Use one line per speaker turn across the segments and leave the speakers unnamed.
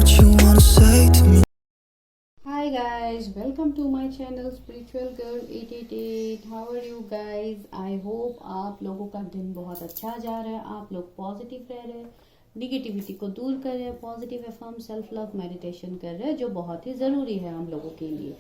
what you wanna say to me.
Hi guys, welcome to my channel Spiritual Girl 888. How are you guys? I hope आप लोगों का दिन बहुत अच्छा जा रहा है, आप लोग पॉजिटिव रह रहे हैं, निगेटिविटी को दूर कर रहे हैं, positive affirm self love meditation कर रहे हैं जो बहुत ही ज़रूरी है हम लोगों के लिए।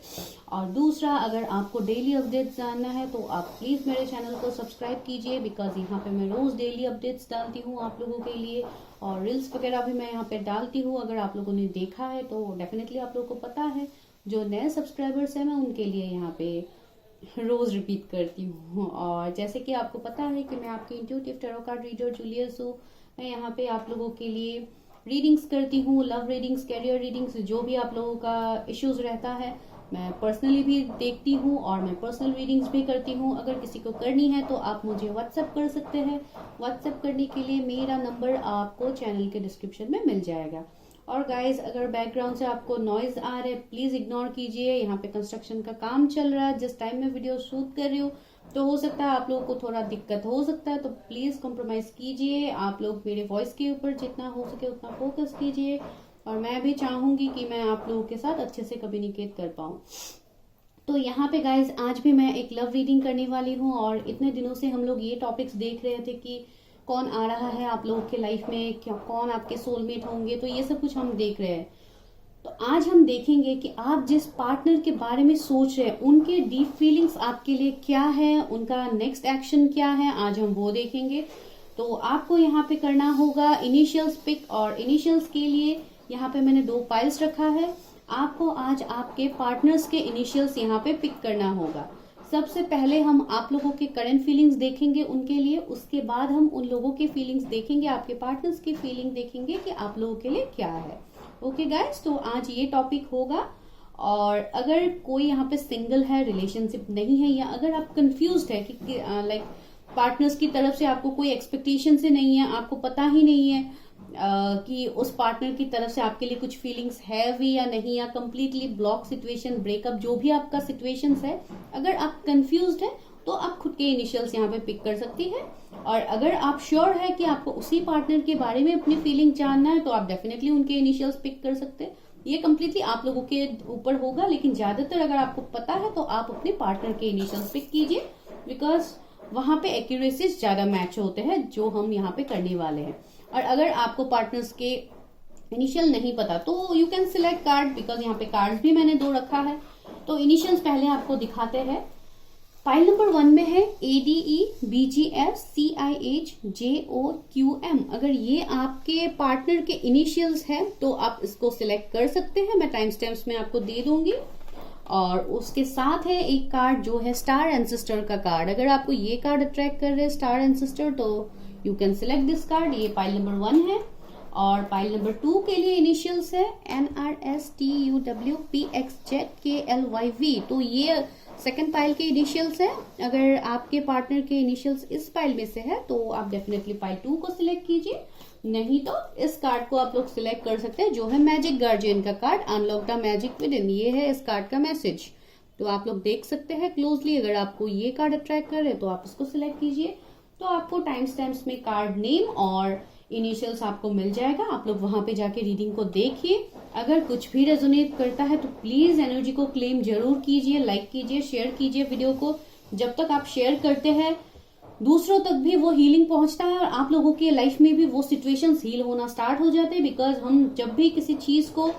और दूसरा, अगर आपको डेली अपडेट्स जानना है तो आप प्लीज़ मेरे चैनल को सब्सक्राइब कीजिए, बिकॉज यहाँ पे मैं रोज़ डेली अपडेट्स डालती हूँ आप लोगों के लिए, और रील्स वगैरह भी मैं यहाँ पे डालती हूँ। अगर आप लोगों ने देखा है तो डेफिनेटली आप लोगों को पता है। जो नए सब्सक्राइबर्स हैं मैं उनके लिए यहाँ पे रोज रिपीट करती हूँ। और जैसे कि आपको पता है कि मैं आपकी intuitive tarot card reader Julius हूँ। मैं यहाँ पे आप लोगों के लिए रीडिंग्स करती हूँ, लव रीडिंग्स, कैरियर रीडिंग्स, जो भी आप लोगों का इश्यूज रहता है मैं पर्सनली भी देखती हूँ और मैं पर्सनल रीडिंग्स भी करती हूँ। अगर किसी को करनी है तो आप मुझे व्हाट्सएप कर सकते हैं। व्हाट्सएप करने के लिए मेरा नंबर आपको चैनल के डिस्क्रिप्शन में मिल जाएगा। और गाइज, अगर बैकग्राउंड से आपको नॉइज आ रहा है प्लीज इग्नोर कीजिए। यहाँ पे कंस्ट्रक्शन का काम चल रहा है, जिस टाइम में वीडियो शूट कर रही हूँ तो हो सकता है आप लोगों को थोड़ा दिक्कत हो सकता है, तो प्लीज कॉम्प्रोमाइज कीजिए। आप लोग मेरे वॉइस के ऊपर जितना हो सके उतना फोकस कीजिए, और मैं भी चाहूंगी कि मैं आप लोगों के साथ अच्छे से कम्युनिकेट कर पाऊँ। तो यहाँ पे गाइज आज भी मैं एक लव रीडिंग करने वाली हूँ, और इतने दिनों से हम लोग ये टॉपिक्स देख रहे थे कि कौन आ रहा है आप लोगों के लाइफ में, क्या कौन आपके सोलमेट होंगे, तो ये सब कुछ हम देख रहे हैं। तो आज हम देखेंगे कि आप जिस पार्टनर के बारे में सोच रहे हैं उनके डीप फीलिंग्स आपके लिए क्या है, उनका नेक्स्ट एक्शन क्या है, आज हम वो देखेंगे। तो आपको यहाँ पे करना होगा इनिशियल्स पिक, और इनिशियल्स के लिए यहाँ पे मैंने 2 पाइल्स रखा है। आपको आज आपके पार्टनर्स के इनिशियल्स यहाँ पे पिक करना होगा। सबसे पहले हम आप लोगों के करंट फीलिंग्स देखेंगे उनके लिए, उसके बाद हम उन लोगों के फीलिंग्स देखेंगे, आपके पार्टनर्स की फीलिंग देखेंगे कि आप लोगों के लिए क्या है। ओके गाइस, तो आज ये टॉपिक होगा। और अगर कोई यहाँ पे सिंगल है, रिलेशनशिप नहीं है, या अगर आप कंफ्यूज्ड है कि लाइक पार्टनर्स की तरफ से आपको कोई एक्सपेक्टेशन से नहीं है, आपको पता ही नहीं है कि उस पार्टनर की तरफ से आपके लिए कुछ फीलिंग्स है भी या नहीं, या कंप्लीटली ब्लॉक सिचुएशन, ब्रेकअप, जो भी आपका सिचुएशन है, अगर आप कंफ्यूज्ड है तो आप खुद के इनिशियल्स यहाँ पे पिक कर सकती है। और अगर आप श्योर है कि आपको उसी पार्टनर के बारे में अपनी फीलिंग जानना है तो आप डेफिनेटली उनके इनिशियल्स पिक कर सकते हैं। ये कम्प्लीटली आप लोगों के ऊपर होगा, लेकिन ज्यादातर अगर आपको पता है तो आप अपने पार्टनर के इनिशियल्स पिक कीजिए, बिकॉज वहां पे एक्यूरेसी ज्यादा मैच होते हैं जो हम यहाँ पे करने वाले हैं। और अगर आपको पार्टनर्स के इनिशियल नहीं पता तो you can select card, because यहाँ पे कार्ड भी मैंने 2 रखा है। तो इनिशियल्स पहले आपको दिखाते हैं। फाइल नंबर 1 में है ADE BGF CIH JOQM। अगर ये आपके पार्टनर के इनिशियल्स है तो आप इसको सिलेक्ट कर सकते हैं, मैं टाइम स्टैम्प्स में आपको दे दूंगी। और उसके साथ है एक कार्ड जो है स्टार एंसेस्टर का कार्ड। अगर आपको ये कार्ड अट्रैक्ट कर रहे हैं स्टार एंसेस्टर तो you can select this card. ये पाइल नंबर 1 है। और पाइल नंबर 2 के लिए इनिशियल्स है NRSTUWPXZKLYV। तो ये सेकंड पाइल के इनिशियल्स है। अगर आपके पार्टनर के इनिशियल्स इस पाइल में से है तो आप डेफिनेटली पाइल 2 को सिलेक्ट कीजिए, नहीं तो इस कार्ड को आप लोग सिलेक्ट कर सकते हैं जो है मैजिक गार्जियन का card, unlock the magic with in. ये है इस कार्ड का मैसेज, तो आप लोग देख सकते हैं क्लोजली। अगर आपको ये कार्ड अट्रैक्ट कर रहे हैं तो आप इसको सिलेक्ट कीजिए। तो आपको टाइम स्टैम्प्स में कार्ड नेम और इनिशियल्स आपको मिल जाएगा। आप लोग वहां पे जाके रीडिंग को देखिए। अगर कुछ भी रेजोनेट करता है तो प्लीज एनर्जी को क्लेम जरूर कीजिए, लाइक कीजिए, शेयर कीजिए वीडियो को। जब तक आप शेयर करते हैं दूसरों तक भी वो हीलिंग पहुंचता है, और आप लोगों की लाइफ में भी वो सिचुएशंस हील होना स्टार्ट हो जाते हैं। बिकॉज हम जब भी किसी चीज को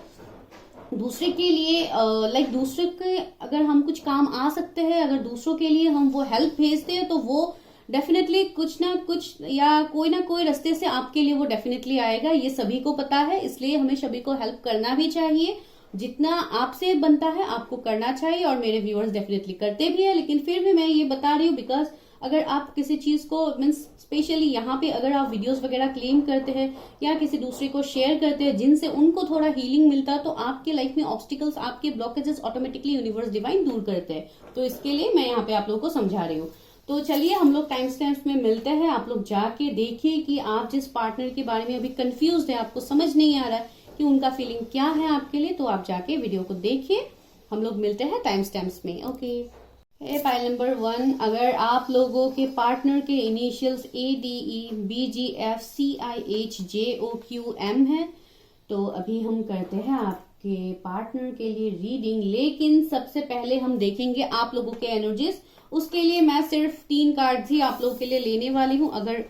दूसरे के लिए लाइक दूसरे के अगर हम कुछ काम आ सकते हैं, अगर दूसरों के लिए हम वो हेल्प भेजते हैं तो वो डेफिनेटली कुछ ना कुछ या कोई रास्ते से आपके लिए वो डेफिनेटली आएगा। ये सभी को पता है, इसलिए हमें सभी को हेल्प करना भी चाहिए। जितना आपसे बनता है आपको करना चाहिए, और मेरे व्यूअर्स डेफिनेटली करते भी है। लेकिन फिर भी मैं ये बता रही हूँ बिकॉज अगर आप किसी चीज को मीन्स स्पेशली यहाँ पे अगर आप वीडियोस वगैरह क्लेम करते हैं या किसी दूसरे को शेयर करते हैं जिनसे उनको थोड़ा हीलिंग मिलता है, तो आपके लाइफ में ऑब्स्टिकल्स, आपके ब्लॉकेजेस ऑटोमेटिकली यूनिवर्स डिवाइन दूर करते हैं। तो इसके लिए मैं यहाँ पे आप लोगों को समझा रही हूँ। तो चलिए हम लोग टाइम स्टैम्प्स में मिलते हैं। आप लोग जाके देखिए कि आप जिस पार्टनर के बारे में अभी कंफ्यूज है, आपको समझ नहीं आ रहा है कि उनका फीलिंग क्या है आपके लिए, तो आप जाके वीडियो को देखिए। हम लोग मिलते हैं टाइम स्टैम्प्स में। ओके, फाइल नंबर 1, अगर आप लोगों के पार्टनर के initials ADE BGF CIH JOQM है तो अभी हम करते हैं आपके पार्टनर के लिए रीडिंग, लेकिन सबसे पहले हम देखेंगे आप लोगों के एनर्जीज। उसके लिए मैं सिर्फ 3 कार्ड्स ही आप लोगों के लिए लेने वाली हूँ। अगर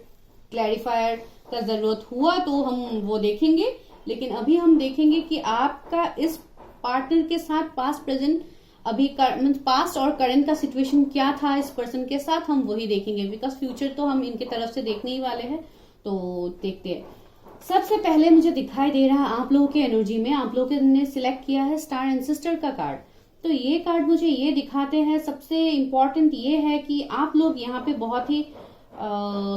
क्लैरिफायर का जरूरत हुआ तो हम वो देखेंगे, लेकिन अभी हम देखेंगे कि आपका इस पार्टनर के साथ पास्ट प्रेजेंट अभी पास्ट और करंट का सिचुएशन क्या था इस पर्सन के साथ, हम वही देखेंगे। बिकॉज फ्यूचर तो हम इनके तरफ से देखने ही वाले हैं, तो देखते हैं। सबसे पहले मुझे दिखाई दे रहा है आप लोगों के एनर्जी में, आप लोगों ने सिलेक्ट किया है स्टार एंसेस्टर का कार्ड। तो ये कार्ड मुझे ये दिखाते हैं, सबसे इम्पोर्टेंट ये है कि आप लोग यहाँ पे बहुत ही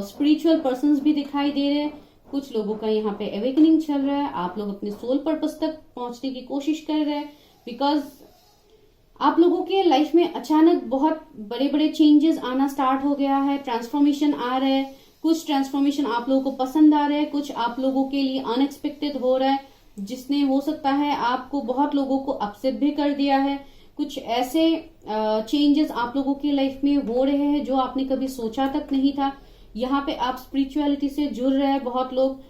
स्पिरिचुअल पर्सन्स भी दिखाई दे रहे हैं। कुछ लोगों का यहाँ पे अवेकनिंग चल रहा है, आप लोग अपने सोल पर्पस तक पहुंचने की कोशिश कर रहे हैं। बिकॉज आप लोगों के लाइफ में अचानक बहुत बड़े बड़े चेंजेस आना स्टार्ट हो गया है, ट्रांसफॉर्मेशन आ रहा है। कुछ ट्रांसफॉर्मेशन आप लोगों को पसंद आ रहा है, कुछ आप लोगों के लिए अनएक्सपेक्टेड हो रहा है, जिसने हो सकता है आपको बहुत लोगों को अपसेट भी कर दिया है। कुछ ऐसे चेंजेस आप लोगों की लाइफ में हो रहे हैं जो आपने कभी सोचा तक नहीं था। यहाँ पे आप स्पिरिचुअलिटी से जुड़ रहे हैं बहुत लोग।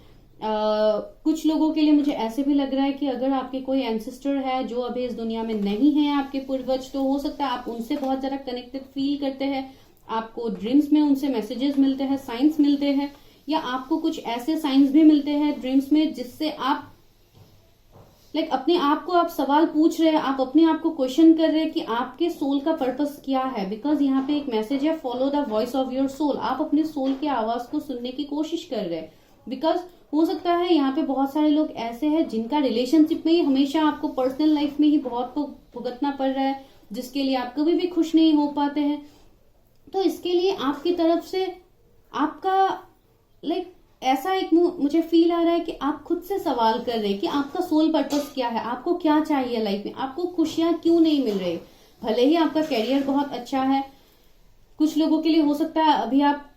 कुछ लोगों के लिए मुझे ऐसे भी लग रहा है कि अगर आपके कोई एंसेस्टर है जो अभी इस दुनिया में नहीं है, आपके पूर्वज, तो हो सकता है आप उनसे बहुत ज्यादा कनेक्टेड फील करते हैं। आपको ड्रीम्स में उनसे मैसेजेस मिलते हैं, साइंस मिलते हैं, या आपको कुछ ऐसे साइंस भी मिलते हैं ड्रीम्स में जिससे आप अपने आप को आप सवाल पूछ रहे हैं, आप अपने आप को क्वेश्चन कर रहे हैं कि आपके सोल का पर्पस क्या है। बिकॉज यहाँ पे एक मैसेज है, follow the voice of your soul. आप अपने सोल की आवाज को सुनने की कोशिश कर रहे हैं। बिकॉज हो सकता है यहाँ पे बहुत सारे लोग ऐसे हैं जिनका रिलेशनशिप में ही हमेशा आपको पर्सनल लाइफ में ही बहुत को भुगतना पड़ रहा है, जिसके लिए आप कभी भी खुश नहीं हो पाते हैं। तो इसके लिए आपकी तरफ से आपका ऐसा एक मुझे फील आ रहा है कि आप खुद से सवाल कर रहे हैं कि आपका सोल पर्पस क्या है, आपको क्या चाहिए लाइफ में, आपको खुशियां क्यों नहीं मिल रही। भले ही आपका करियर बहुत अच्छा है, कुछ लोगों के लिए हो सकता है अभी आप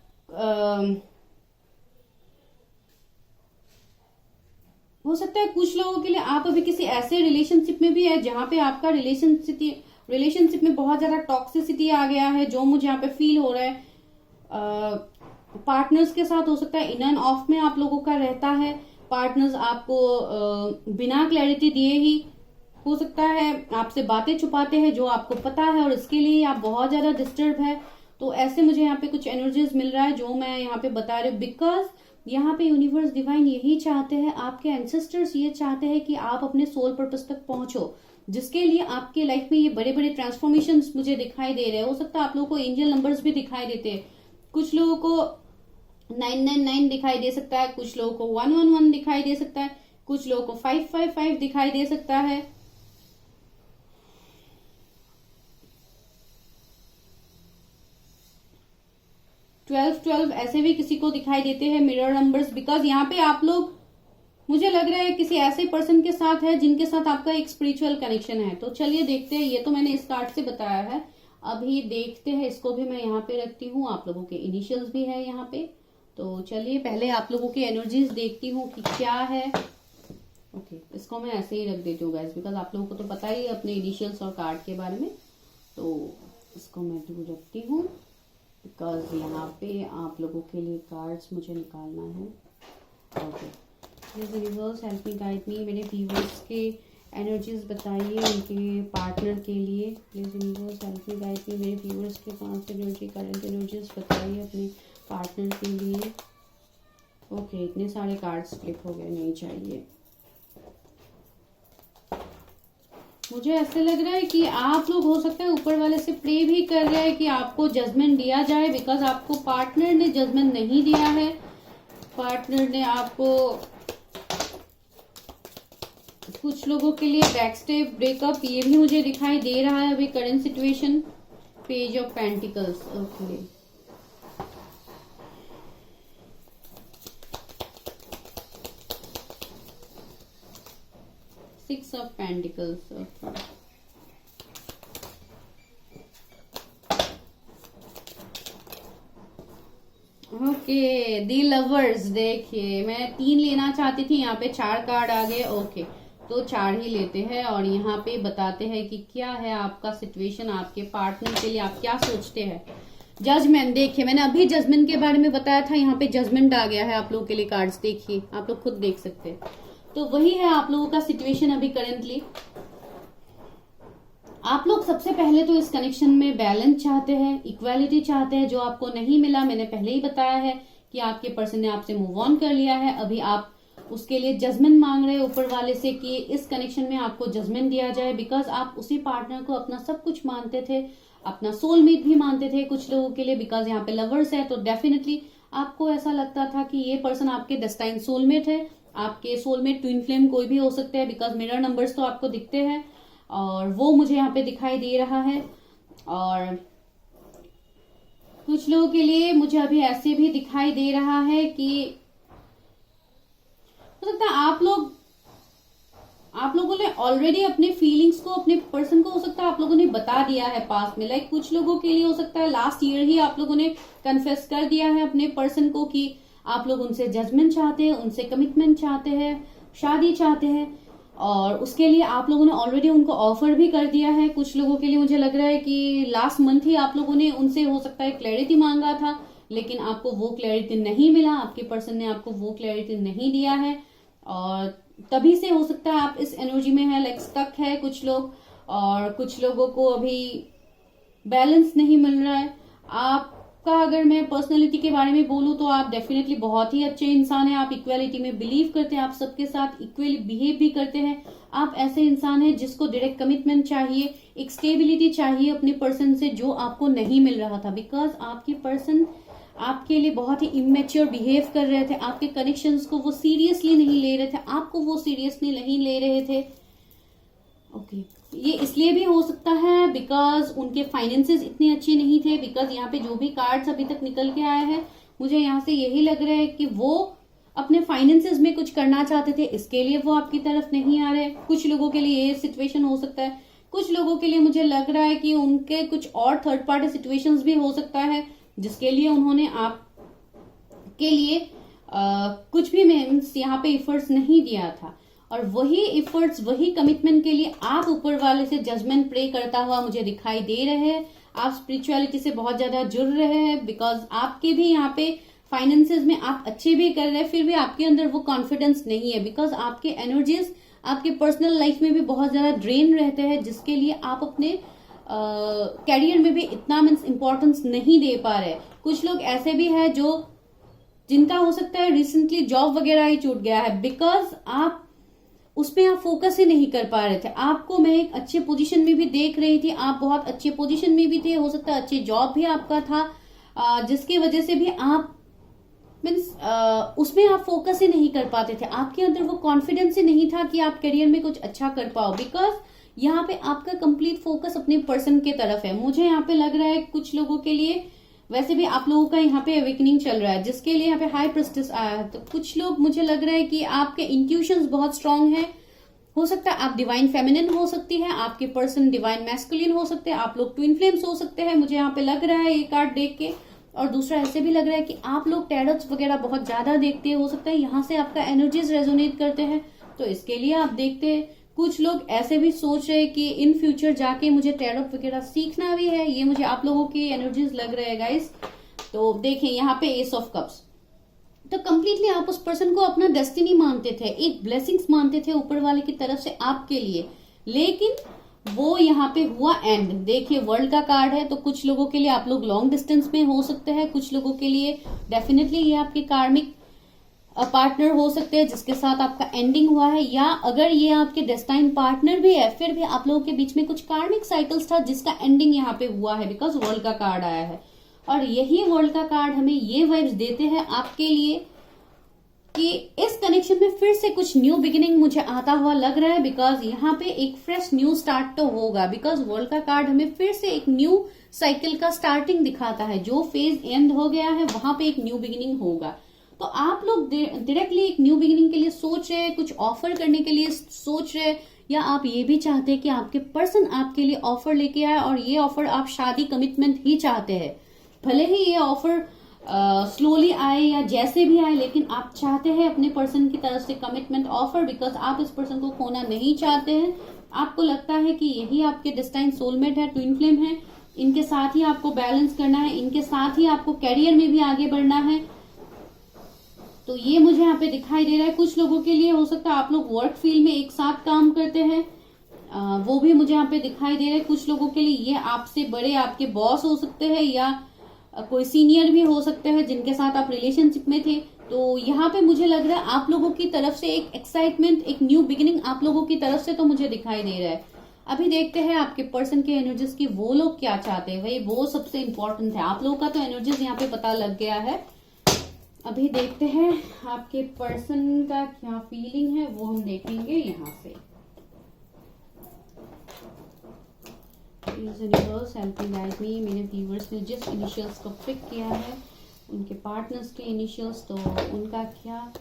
हो सकता है कुछ लोगों के लिए आप अभी किसी ऐसे रिलेशनशिप में भी है जहां पे आपका रिलेशनशिप में बहुत ज्यादा टॉक्सिसिटी आ गया है, जो मुझे यहाँ पे फील हो रहा है। पार्टनर्स के साथ हो सकता है इन एंड ऑफ में आप लोगों का रहता है। पार्टनर्स आपको बिना क्लैरिटी दिए ही हो सकता है आपसे बातें छुपाते हैं जो आपको पता है, और इसके लिए आप बहुत ज्यादा डिस्टर्ब है। तो ऐसे मुझे यहाँ पे कुछ एनर्जीज मिल रहा है जो मैं यहाँ पे बता रही हूँ। बिकॉज यहाँ पे यूनिवर्स डिवाइन यही चाहते हैं, आपके एंसेस्टर्स ये चाहते हैं कि आप अपने सोल पर्पस तक पहुंचो, जिसके लिए आपके लाइफ में ये बड़े बड़े ट्रांसफॉर्मेशन मुझे दिखाई दे रहे हैं। हो सकता है आप लोगों को एंजल नंबर्स भी दिखाई देते हैं, कुछ लोगों को 999 दिखाई दे सकता है, कुछ लोगों को 111 दिखाई दे सकता है, कुछ लोगों को 555 दिखाई दे सकता है। ट्वेल्व ऐसे भी किसी को दिखाई देते हैं, मिरर नंबर्स। बिकॉज यहाँ पे आप लोग, मुझे लग रहा है किसी ऐसे पर्सन के साथ है जिनके साथ आपका एक स्पिरिचुअल कनेक्शन है। तो चलिए देखते हैं, ये तो मैंने इस कार्ड से बताया है, अभी देखते हैं। इसको भी मैं यहाँ पे रखती हूँ, आप लोगों के इनिशियल्स भी है यहाँ पे। तो चलिए पहले आप लोगों की एनर्जीज देखती हूँ कि क्या है। ओके, इसको मैं ऐसे ही रख देती हूँ गाइस, बिकॉज आप लोगों को तो पता ही है अपने इनिशियल्स और कार्ड के बारे में। तो इसको मैं दूर रखती हूँ, बिकॉज यहाँ पे आप लोगों के लिए कार्ड्स मुझे निकालना है। Okay, please universe help me, guide मी। मेरे व्यूअर्स के एनर्जीज बताइए उनके पार्टनर के लिए। Please universe help me, guide मी। मेरे व्यूअर्स के पास एनर्जी, करंट एनर्जीज बताइए अपने पार्टनर के लिए। ओके, इतने सारे कार्ड्स फ्लिप हो गए, नहीं चाहिए। मुझे ऐसे लग रहा है कि आप लोग हो सकता है ऊपर वाले से प्रे भी कर रहे हैं कि आपको जजमेंट दिया जाए, बिकॉज आपको पार्टनर ने जजमेंट नहीं दिया है। पार्टनर ने आपको, कुछ लोगों के लिए बैकस्टेप, ब्रेकअप, ये भी मुझे दिखाई दे रहा है अभी current situation. Page of pentacles. Okay, six of pentacles. Okay, the lovers. देखिए मैं 3 लेना चाहती थी, यहाँ पे 4 कार्ड आ गए। ओके, तो 4 ही लेते हैं और यहाँ पे बताते हैं कि क्या है आपका सिचुएशन, आपके पार्टनर के लिए आप क्या सोचते हैं। जजमेंट। देखिए मैंने अभी जजमेंट के बारे में बताया था, यहाँ पे जजमेंट आ गया है आप लोगों के लिए। कार्ड्स देखिए, आप लोग खुद देख सकते हैं। तो वही है आप लोगों का सिचुएशन अभी करेंटली। आप लोग सबसे पहले तो इस कनेक्शन में बैलेंस चाहते हैं, इक्वालिटी चाहते हैं, जो आपको नहीं मिला। मैंने पहले ही बताया है कि आपके पर्सन ने आपसे मूव ऑन कर लिया है। अभी आप उसके लिए जजमेंट मांग रहे हैं ऊपर वाले से कि इस कनेक्शन में आपको जजमेंट दिया जाए, बिकॉज आप उसी पार्टनर को अपना सब कुछ मानते थे, अपना सोलमेट भी मानते थे कुछ लोगों के लिए। बिकॉज यहाँ पे लवर्स है तो डेफिनेटली आपको ऐसा लगता था कि ये पर्सन आपके डेस्टाइन सोलमेट है, आपके सोलमेट ट्विन फ्लेम कोई भी हो सकता है, बिकॉज मिरर नंबर्स तो आपको दिखते हैं और वो मुझे यहाँ पे दिखाई दे रहा है। और कुछ लोगों के लिए मुझे अभी ऐसे भी दिखाई दे रहा है कि हो सकता है आप लोगों ने ऑलरेडी अपने फीलिंग्स को अपने पर्सन को हो सकता है आप लोगों ने बता दिया है पास्ट में। लाइक कुछ लोगों के लिए हो सकता है लास्ट ईयर ही आप लोगों ने कन्फेस कर दिया है अपने पर्सन को कि आप लोग उनसे जजमेंट चाहते हैं, उनसे कमिटमेंट चाहते हैं, शादी चाहते हैं, और उसके लिए आप लोगों ने ऑलरेडी उनको ऑफर भी कर दिया है। कुछ लोगों के लिए मुझे लग रहा है कि लास्ट मंथ ही आप लोगों ने उनसे हो सकता है क्लैरिटी मांगा था, लेकिन आपको वो क्लैरिटी नहीं मिला, आपके पर्सन ने आपको वो क्लैरिटी नहीं दिया है, और तभी से हो सकता है आप इस एनर्जी में है, लाइक स्टक है कुछ लोग। और कुछ लोगों को अभी बैलेंस नहीं मिल रहा है। आपका अगर मैं पर्सनैलिटी के बारे में बोलूं तो आप डेफिनेटली बहुत ही अच्छे इंसान हैं, आप इक्वालिटी में बिलीव करते हैं, आप सबके साथ इक्वली बिहेव भी करते हैं। आप ऐसे इंसान हैं जिसको डायरेक्ट कमिटमेंट चाहिए, एक स्टेबिलिटी चाहिए अपने पर्सन से, जो आपको नहीं मिल रहा था। बिकॉज आपके पर्सन आपके लिए बहुत ही इमेच्योर बिहेव कर रहे थे, आपके कनेक्शंस को वो सीरियसली नहीं ले रहे थे, आपको वो सीरियसली नहीं ले रहे थे। ओके, ये इसलिए भी हो सकता है बिकॉज उनके फाइनेंसेस इतने अच्छे नहीं थे। बिकॉज यहाँ पे जो भी कार्ड्स अभी तक निकल के आए हैं, मुझे यहाँ से यही लग रहा है कि वो अपने फाइनेंसेस में कुछ करना चाहते थे, इसके लिए वो आपकी तरफ नहीं आ रहे। कुछ लोगों के लिए ये सिचुएशन हो सकता है, कुछ लोगों के लिए मुझे लग रहा है कि उनके कुछ और थर्ड पार्टी सिचुएशंस भी हो सकता है, जिसके लिए उन्होंने आप के लिए कुछ भी मीन्स यहाँ पे इफर्ट्स नहीं दिया था। और वही इफर्ट्स, वही कमिटमेंट के लिए आप ऊपर वाले से जजमेंट प्रे करता हुआ मुझे दिखाई दे रहे हैं। आप स्पिरिचुअलिटी से बहुत ज्यादा जुड़ रहे हैं, बिकॉज आपके भी यहाँ पे फाइनेंसेस में आप अच्छे भी कर रहे हैं, फिर भी आपके अंदर वो कॉन्फिडेंस नहीं है। बिकॉज आपके एनर्जीज आपके पर्सनल लाइफ में भी बहुत ज्यादा ड्रेन रहते हैं, जिसके लिए आप अपने कैरियर में भी इतना मीन्स इंपॉर्टेंस नहीं दे पा रहे। कुछ लोग ऐसे भी है जो जिनका हो सकता है रिसेंटली जॉब वगैरह ही छूट गया है, बिकॉज आप उसमें आप फोकस ही नहीं कर पा रहे थे। आपको मैं एक अच्छे पोजीशन में भी देख रही थी, आप बहुत अच्छे पोजीशन में भी थे, हो सकता है अच्छे जॉब भी आपका था, जिसकी वजह से भी आप मीन्स उसमें आप फोकस ही नहीं कर पाते थे। आपके अंदर वो कॉन्फिडेंस ही नहीं था कि आप करियर में कुछ अच्छा कर पाओ, बिकॉज यहाँ पे आपका कंप्लीट फोकस अपने पर्सन के तरफ है। मुझे यहाँ पे लग रहा है कुछ लोगों के लिए, वैसे भी आप लोगों का यहाँ पे अवेकनिंग चल रहा है, जिसके लिए यहाँ पे हाई प्रेस्टिस आया है। तो कुछ लोग मुझे लग रहा है कि आपके इंट्यूशंस बहुत स्ट्रांग है। हो सकता है आप डिवाइन फेमिनिन हो सकती है, आपके पर्सन डिवाइन मैस्कुलिन हो सकते हैं, आप लोग ट्विन फ्लेम्स हो सकते हैं, मुझे यहाँ पे लग रहा है ये कार्ड देख के। और दूसरा ऐसे भी लग रहा है कि आप लोग टैरोट्स वगैरह बहुत ज्यादा देखते हैं, हो सकता है यहाँ से आपका एनर्जीज रेजोनेट करते हैं, तो इसके लिए आप देखते हैं। कुछ लोग ऐसे भी सोच रहे हैं कि इन फ्यूचर जाके मुझे टैरोट वगैरह सीखना भी है, ये मुझे आप लोगों की एनर्जीज लग रहे हैं गाइस। तो देखें यहाँ पे एस ऑफ कप्स, तो कंप्लीटली आप उस पर्सन को अपना डेस्टिनी मानते थे, एक ब्लेसिंग्स मानते थे ऊपर वाले की तरफ से आपके लिए, लेकिन वो यहाँ पे हुआ एंड। देखिए वर्ल्ड का कार्ड है, तो कुछ लोगों के लिए आप लोग लॉन्ग डिस्टेंस में हो सकते हैं, कुछ लोगों के लिए डेफिनेटली ये आपके कार्मिक पार्टनर हो सकते हैं जिसके साथ आपका एंडिंग हुआ है, या अगर ये आपके डेस्टाइन पार्टनर भी है, फिर भी आप लोगों के बीच में कुछ कार्मिक साइकिल्स था जिसका एंडिंग यहाँ पे हुआ है, बिकॉज वर्ल्ड का कार्ड आया है। और यही वर्ल्ड का कार्ड हमें ये वाइब्स देते हैं आपके लिए कि इस कनेक्शन में फिर से कुछ न्यू बिगिनिंग मुझे आता हुआ लग रहा है, बिकॉज यहाँ पे एक फ्रेश न्यू स्टार्ट तो होगा। बिकॉज वर्ल्ड का कार्ड हमें फिर से एक न्यू साइकिल का स्टार्टिंग दिखाता है, जो फेज एंड हो गया है वहां पे एक न्यू बिगिनिंग होगा। तो आप लोग डायरेक्टली एक न्यू बिगिनिंग के लिए सोच रहे हैं, कुछ ऑफर करने के लिए सोच रहे हैं, या आप ये भी चाहते हैं कि आपके पर्सन आपके लिए ऑफर लेके आए, और ये ऑफर आप शादी कमिटमेंट ही चाहते हैं। भले ही ये ऑफर स्लोली आए या जैसे भी आए, लेकिन आप चाहते हैं अपने पर्सन की तरफ से कमिटमेंट ऑफर, बिकॉज आप इस पर्सन को खोना नहीं चाहते हैं। आपको लगता है कि यही आपके डेस्टाइन सोलमेट है, ट्विन फ्लेम है, इनके साथ ही आपको बैलेंस करना है, इनके साथ ही आपको कैरियर में भी आगे बढ़ना है। तो ये मुझे यहाँ पे दिखाई दे रहा है। कुछ लोगों के लिए हो सकता है आप लोग वर्क फील्ड में एक साथ काम करते हैं, वो भी मुझे यहाँ पे दिखाई दे रहा है। कुछ लोगों के लिए ये आपसे बड़े आपके बॉस हो सकते हैं या कोई सीनियर भी हो सकते हैं जिनके साथ आप रिलेशनशिप में थे। तो यहाँ पे मुझे लग रहा है आप लोगों की तरफ से एक एक्साइटमेंट, एक न्यू बिगिनिंग आप लोगों की तरफ से तो मुझे दिखाई दे रहा है। अभी देखते हैं आपके पर्सन के एनर्जीज की वो लोग क्या चाहते हैं भाई, वो सबसे इंपॉर्टेंट है। आप लोगों का तो एनर्जीज यहाँ पे पता लग गया है। अभी देखते हैं आपके पर्सन का क्या फीलिंग है, वो हम देखेंगे यहाँ से। यूनिवर्स हेल्प मी गाइड मी। मेरे व्यूवर्स ने जिस इनिशियल्स को पिक किया है उनके पार्टनर्स के इनिशियल्स, तो उनका क्या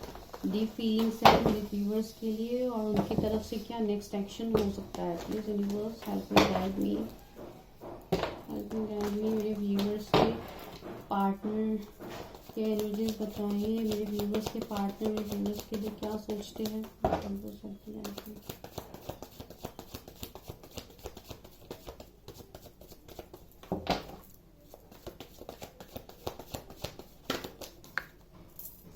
डीप फीलिंग्स है मेरे व्यूवर्स के लिए और उनकी तरफ से क्या नेक्स्ट एक्शन हो सकता है। Please universe help me guide me, help me guide मी। मेरे व्यूवर्स के पार्टनर के एनर्जीज बताइए। मेरे व्यूवर्स के पार्टनर मेरे व्यूवर्स के लिए क्या सोचते हैं।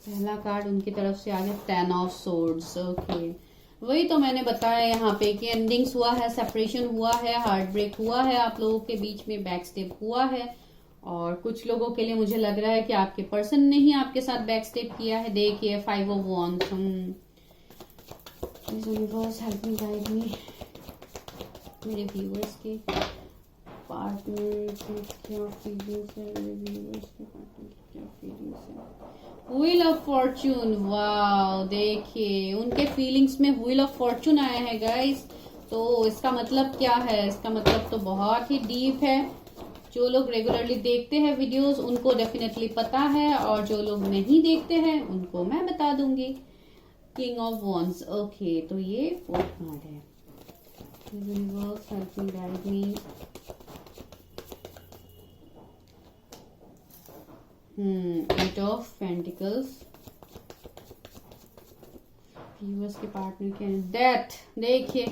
पहला कार्ड उनकी तरफ से आ गया 10 ऑफ सोर्ड्स। ओके, वही तो मैंने बताया यहाँ पे कि एंडिंग्स हुआ है, सेपरेशन हुआ है, हार्ट ब्रेक हुआ है, आप लोगों के बीच में बैक स्टेप हुआ है। और कुछ लोगों के लिए मुझे लग रहा है कि आपके पर्सन ने ही आपके साथ बैक स्टेप किया है। देखिए 5 of wands. Universe help me guide मी। मेरे व्यूअर्स के पार्टनर की क्या फीलिंग्स है, मेरे व्यूअर्स के पार्टनर की क्या फीलिंग्स है। व्हील ऑफ फॉर्चून, वाओ, देखिए उनके फीलिंग्स में व्हील ऑफ फॉर्चून आया है गाइस। तो इसका मतलब क्या है, इसका मतलब तो बहुत ही डीप है। जो लोग रेगुलरली देखते हैं वीडियोस उनको डेफिनेटली पता है, और जो लोग नहीं देखते हैं उनको मैं बता दूंगी। King of wands. ओके, तो ये 4th कार्ड है। Universe help me guide me. Eight of pentacles. Viewers के पार्टनर के डेथ। देखिए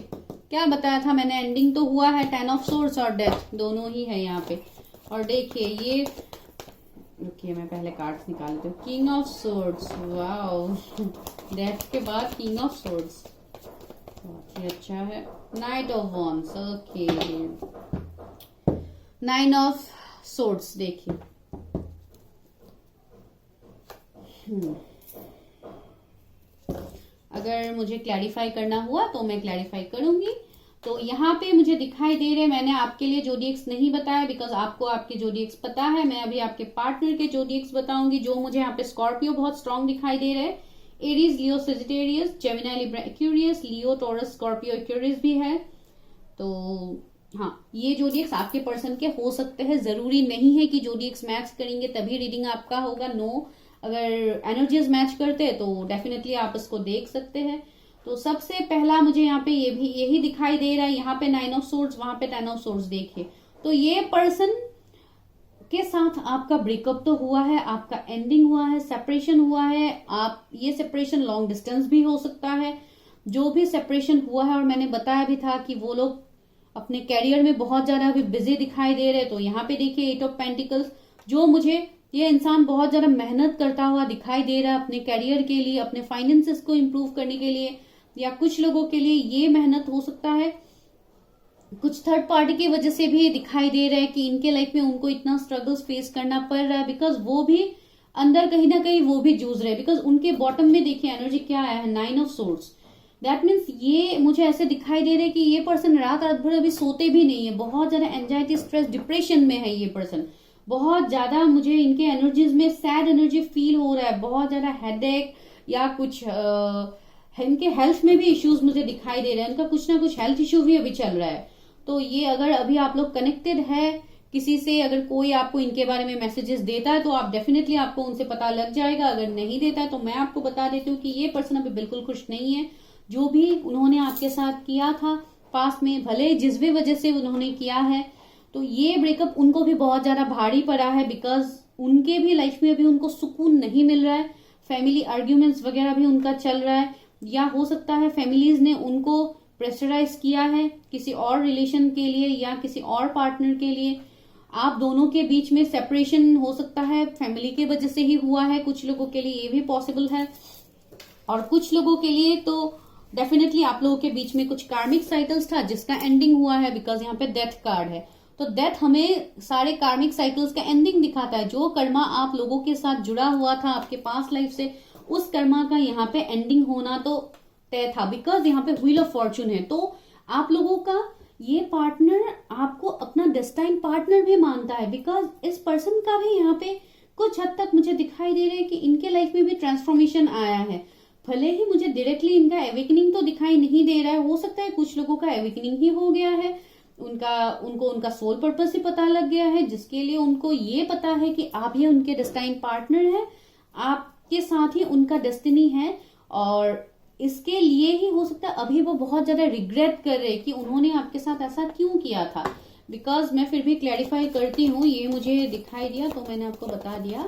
क्या बताया था मैंने, एंडिंग तो हुआ है 10 ऑफ सोर्ड्स और डेथ दोनों ही है यहाँ पे। और देखिए ये रुकिए मैं पहले कार्ड्स निकाल देती हूँ। King of swords, wow, death के बाद किंग ऑफ सोर्ड्स, बहुत ही अच्छा है। Night of wands. Okay, 9 of swords. देखिए अगर मुझे क्लैरिफाई करना हुआ तो मैं क्लैरिफाई करूंगी। तो यहाँ पे मुझे दिखाई दे रहे, मैंने आपके लिए जोडिएक्स नहीं बताया बिकॉज आपको आपके जोडिएक्स पता है। मैं अभी आपके पार्टनर के जोडिएक्स बताऊंगी। जो मुझे यहाँ पे स्कॉर्पियो बहुत स्ट्रांग दिखाई दे रहे हैं, एरीज, लियो, सेजिटेरियस, जेमिनी, लिब्रा, एक्यूरियस, लियो, टॉरस, स्कॉर्पियो, एक्यूरियस भी है। तो हाँ, ये जोडिएक्स आपके पर्सन के हो सकते हैं। जरूरी नहीं है कि जोडिएक्स मैच करेंगे तभी रीडिंग आपका होगा। नो, अगर एनर्जीज मैच करते हैं तो डेफिनेटली आप इसको देख सकते हैं। तो सबसे पहला मुझे यहाँ पे यही दिखाई दे रहा है। यहाँ पे 9 ऑफ सोर्ड्स, वहां पे 10 ऑफ सोर्ड्स। देखिए तो ये पर्सन के साथ आपका ब्रेकअप तो हुआ है, आपका एंडिंग हुआ है, सेपरेशन हुआ है। आप ये सेपरेशन लॉन्ग डिस्टेंस भी हो सकता है। जो भी सेपरेशन हुआ है, और मैंने बताया भी था कि वो लोग अपने कैरियर में बहुत ज्यादा अभी बिजी दिखाई दे रहे। तो यहाँ पे देखिए 8 ऑफ पेंटिकल्स। जो मुझे ये इंसान बहुत ज्यादा मेहनत करता हुआ दिखाई दे रहा है अपने करियर के लिए, अपने फाइनेंसेस को इम्प्रूव करने के लिए। या कुछ लोगों के लिए ये मेहनत हो सकता है कुछ थर्ड पार्टी की वजह से भी दिखाई दे रहा है कि इनके लाइफ में उनको इतना स्ट्रगल्स फेस करना पड़ रहा है। बिकॉज वो भी अंदर कहीं ना कहीं वो भी जूझ रहे हैं। बिकॉज उनके बॉटम में देखिए एनर्जी क्या आया है, 9 ऑफ सोर्ड्स। दैट मीन्स ये मुझे ऐसे दिखाई दे रहा है कि ये पर्सन रात भर अभी सोते भी नहीं है। बहुत ज्यादा एंजाइटी, स्ट्रेस, डिप्रेशन में है ये पर्सन। बहुत ज्यादा मुझे इनके एनर्जीज में सैड एनर्जी फील हो रहा है। बहुत ज्यादा हेडेक या कुछ इनके हेल्थ में भी इश्यूज मुझे दिखाई दे रहे हैं। इनका कुछ ना कुछ हेल्थ इश्यू भी अभी चल रहा है। तो ये अगर अभी आप लोग कनेक्टेड है किसी से, अगर कोई आपको इनके बारे में मैसेजेस देता है तो आप डेफिनेटली आपको उनसे पता लग जाएगा। अगर नहीं देता है तो मैं आपको बता देती हूँ कि ये पर्सन अभी बिल्कुल खुश नहीं है। जो भी उन्होंने आपके साथ किया था पास में, भले जिस भी वजह से उन्होंने किया है, तो ये ब्रेकअप उनको भी बहुत ज्यादा भारी पड़ा है। बिकॉज उनके भी लाइफ में अभी उनको सुकून नहीं मिल रहा है। फैमिली आर्ग्यूमेंट्स वगैरह भी उनका चल रहा है, या हो सकता है फैमिलीज ने उनको प्रेशराइज किया है किसी और रिलेशन के लिए या किसी और पार्टनर के लिए। आप दोनों के बीच में सेपरेशन हो सकता है, फैमिली के वजह से ही हुआ है, कुछ लोगों के लिए ये भी पॉसिबल है, और कुछ लोगों के लिए तो डेफिनेटली आप लोगों के बीच में कुछ कार्मिक साइकिल्स था जिसका एंडिंग हुआ है, बिकॉज यहाँ पे डेथ कार्ड है। तो डेथ हमें सारे कार्मिक साइकिल्स का एंडिंग दिखाता है। जो कर्मा आप लोगों के साथ जुड़ा हुआ था आपके पास्ट लाइफ से, उस कर्मा का यहाँ पे एंडिंग होना तो तय था, बिकॉज यहाँ पे व्हील ऑफ फॉर्चून है। तो आप लोगों का ये पार्टनर आपको अपना डेस्टाइन पार्टनर भी मानता है, बिकॉज इस पर्सन का भी यहाँ पे कुछ हद तक मुझे दिखाई दे रहा है कि इनके लाइफ में भी ट्रांसफॉर्मेशन आया है। भले ही मुझे डायरेक्टली इनका एवेकनिंग तो दिखाई नहीं दे रहा है, हो सकता है कुछ लोगों का एवेकनिंग ही हो गया है, उनको उनका सोल पर्पस ही पता लग गया है, जिसके लिए उनको ये पता है कि आप ही उनके डेस्टाइन पार्टनर है, आपके साथ ही उनका डेस्टिनी है। और इसके लिए ही हो सकता है अभी वो बहुत ज्यादा रिग्रेट कर रहे कि उन्होंने आपके साथ ऐसा क्यों किया था। बिकॉज मैं फिर भी क्लैरिफाई करती हूँ, ये मुझे दिखाई दिया तो मैंने आपको बता दिया।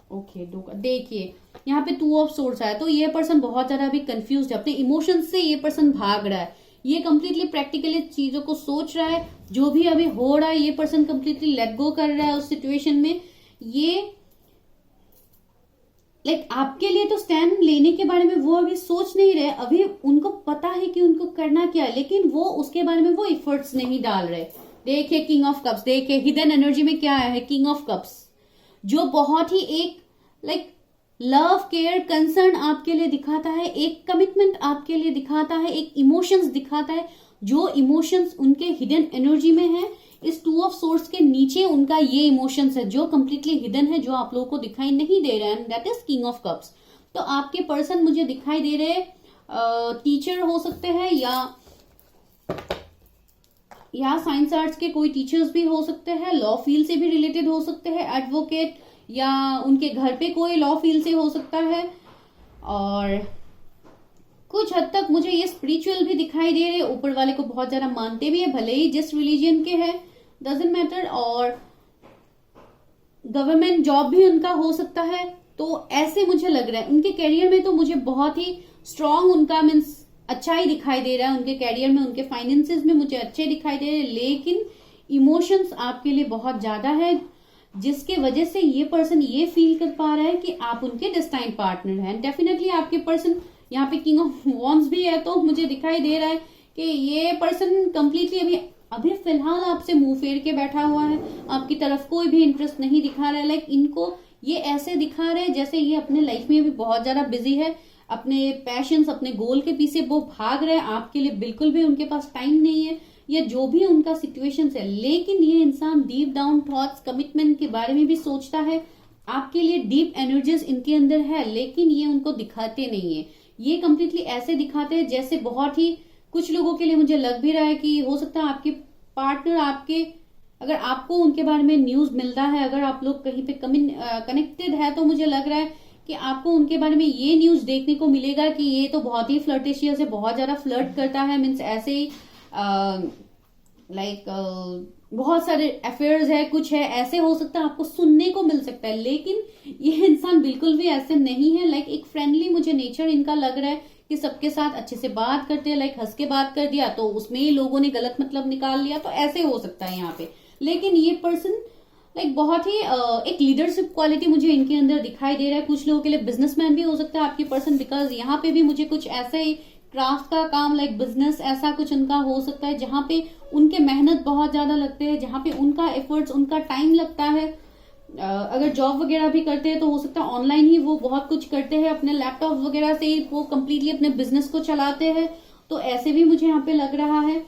ओके, देखिए यहाँ पे 2 ऑफ सोर्स आया, तो ये पर्सन बहुत ज्यादा अभी कंफ्यूज है, अपने इमोशंस से ये पर्सन भाग रहा है, ये कंप्लीटली प्रैक्टिकली चीजों को सोच रहा है। जो भी अभी हो रहा है ये पर्सन कंप्लीटली लेट गो कर रहा है उस सिचुएशन में। ये आपके लिए तो स्टैंड लेने के बारे में वो अभी सोच नहीं रहे, अभी उनको पता है कि उनको करना क्या है, लेकिन वो उसके बारे में वो एफर्ट्स नहीं डाल रहे। देखिए किंग ऑफ कप्स, देखिए हिडन एनर्जी में क्या है, किंग ऑफ कप्स, जो बहुत ही एक लव केयर कंसर्न आपके लिए दिखाता है, एक कमिटमेंट आपके लिए दिखाता है, एक इमोशंस दिखाता है। जो इमोशंस उनके हिडन एनर्जी में है, इस 2 ऑफ सोर्स के नीचे उनका ये इमोशंस है जो कंप्लीटली हिडन है, जो आप लोगों को दिखाई नहीं दे रहा है, that is king of cups. तो आपके पर्सन मुझे दिखाई दे रहे टीचर हो सकते हैं, या साइंस आर्ट्स के कोई टीचर्स भी हो सकते हैं, लॉ फील्ड से भी रिलेटेड हो सकते हैं, एडवोकेट, या उनके घर पे कोई लॉ फील्ड से हो सकता है। और कुछ हद तक मुझे ये स्पिरिचुअल भी दिखाई दे रहे, ऊपर वाले को बहुत ज्यादा मानते भी है, भले ही जिस रिलीजन के हैं डजंट मैटर। और गवर्नमेंट जॉब भी उनका हो सकता है। तो ऐसे मुझे लग रहा है उनके करियर में तो मुझे बहुत ही स्ट्रांग उनका मीन्स अच्छा ही दिखाई दे रहा है, उनके करियर में, उनके फाइनेंसेस में मुझे अच्छे दिखाई दे रहे हैं, लेकिन इमोशंस आपके लिए बहुत ज्यादा है, जिसके वजह से ये पर्सन ये फील कर पा रहा है कि आप उनके डेस्टाइन पार्टनर हैं। डेफिनेटली आपके पर्सन, यहाँ पे किंग ऑफ वॉन्ड्स भी है, तो मुझे दिखाई दे रहा है कि ये पर्सन कंप्लीटली अभी फिलहाल आपसे मुंह फेर के बैठा हुआ है, आपकी तरफ कोई भी इंटरेस्ट नहीं दिखा रहा है। इनको ये ऐसे दिखा रहे हैं जैसे ये अपने लाइफ में भी बहुत ज्यादा बिजी है, अपने पैशंस, अपने गोल के पीछे वो भाग रहे हैं, आपके लिए बिल्कुल भी उनके पास टाइम नहीं है, या जो भी उनका सिचुएशन है। लेकिन ये इंसान डीप डाउन थॉट्स, कमिटमेंट के बारे में भी सोचता है, आपके लिए डीप एनर्जीज इनके अंदर है, लेकिन ये उनको दिखाते नहीं है। ये कंप्लीटली ऐसे दिखाते हैं जैसे बहुत ही कुछ लोगों के लिए मुझे लग भी रहा है कि हो सकता है आपके पार्टनर अगर आपको उनके बारे में न्यूज मिलता है, अगर आप लोग कहीं पे कनेक्टेड है, तो मुझे लग रहा है कि आपको उनके बारे में ये न्यूज देखने को मिलेगा कि ये तो बहुत ही फ्लर्टिशियस है, बहुत ज्यादा फ्लर्ट करता है, मीन्स ऐसे ही बहुत सारे अफेयर्स है, कुछ है, ऐसे हो सकता है आपको सुनने को मिल सकता है। लेकिन ये इंसान बिल्कुल भी ऐसे नहीं है। एक फ्रेंडली मुझे नेचर इनका लग रहा है कि सबके साथ अच्छे से बात करते हैं, हंस के बात कर दिया तो उसमें ही लोगों ने गलत मतलब निकाल लिया, तो ऐसे हो सकता है यहाँ पे। लेकिन ये पर्सन बहुत ही एक लीडरशिप क्वालिटी मुझे इनके अंदर दिखाई दे रहा है। कुछ लोगों के लिए बिजनेसमैन भी हो सकता है आपके पर्सन, बिकॉज यहाँ पे भी मुझे कुछ ऐसे ही क्राफ्ट का काम, बिजनेस, ऐसा कुछ उनका हो सकता है जहां पे उनके मेहनत बहुत ज्यादा लगते हैं, जहां पे उनका एफर्ट्स, उनका टाइम लगता है। अगर जॉब वगैरह भी करते हैं तो हो सकता है ऑनलाइन ही वो बहुत कुछ करते हैं, अपने लैपटॉप वगैरह से ही वो कंप्लीटली अपने बिजनेस को चलाते हैं। तो ऐसे भी मुझे यहाँ पे लग रहा है,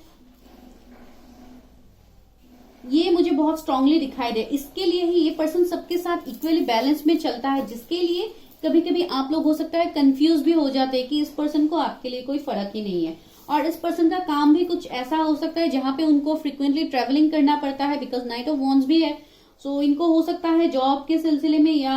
ये मुझे बहुत स्ट्रांगली दिखाई दे। इसके लिए ही ये पर्सन सबके साथ इक्वली बैलेंस में चलता है, जिसके लिए कभी कभी आप लोग हो सकता है कंफ्यूज भी हो जाते हैं कि इस पर्सन को आपके लिए कोई फर्क ही नहीं है। और इस पर्सन का काम भी कुछ ऐसा हो सकता है जहां पे उनको फ्रिक्वेंटली ट्रेवलिंग करना पड़ता है, बिकॉज नाइट ऑफ वॉन्ड्स भी है। सो इनको हो सकता है जॉब के सिलसिले में या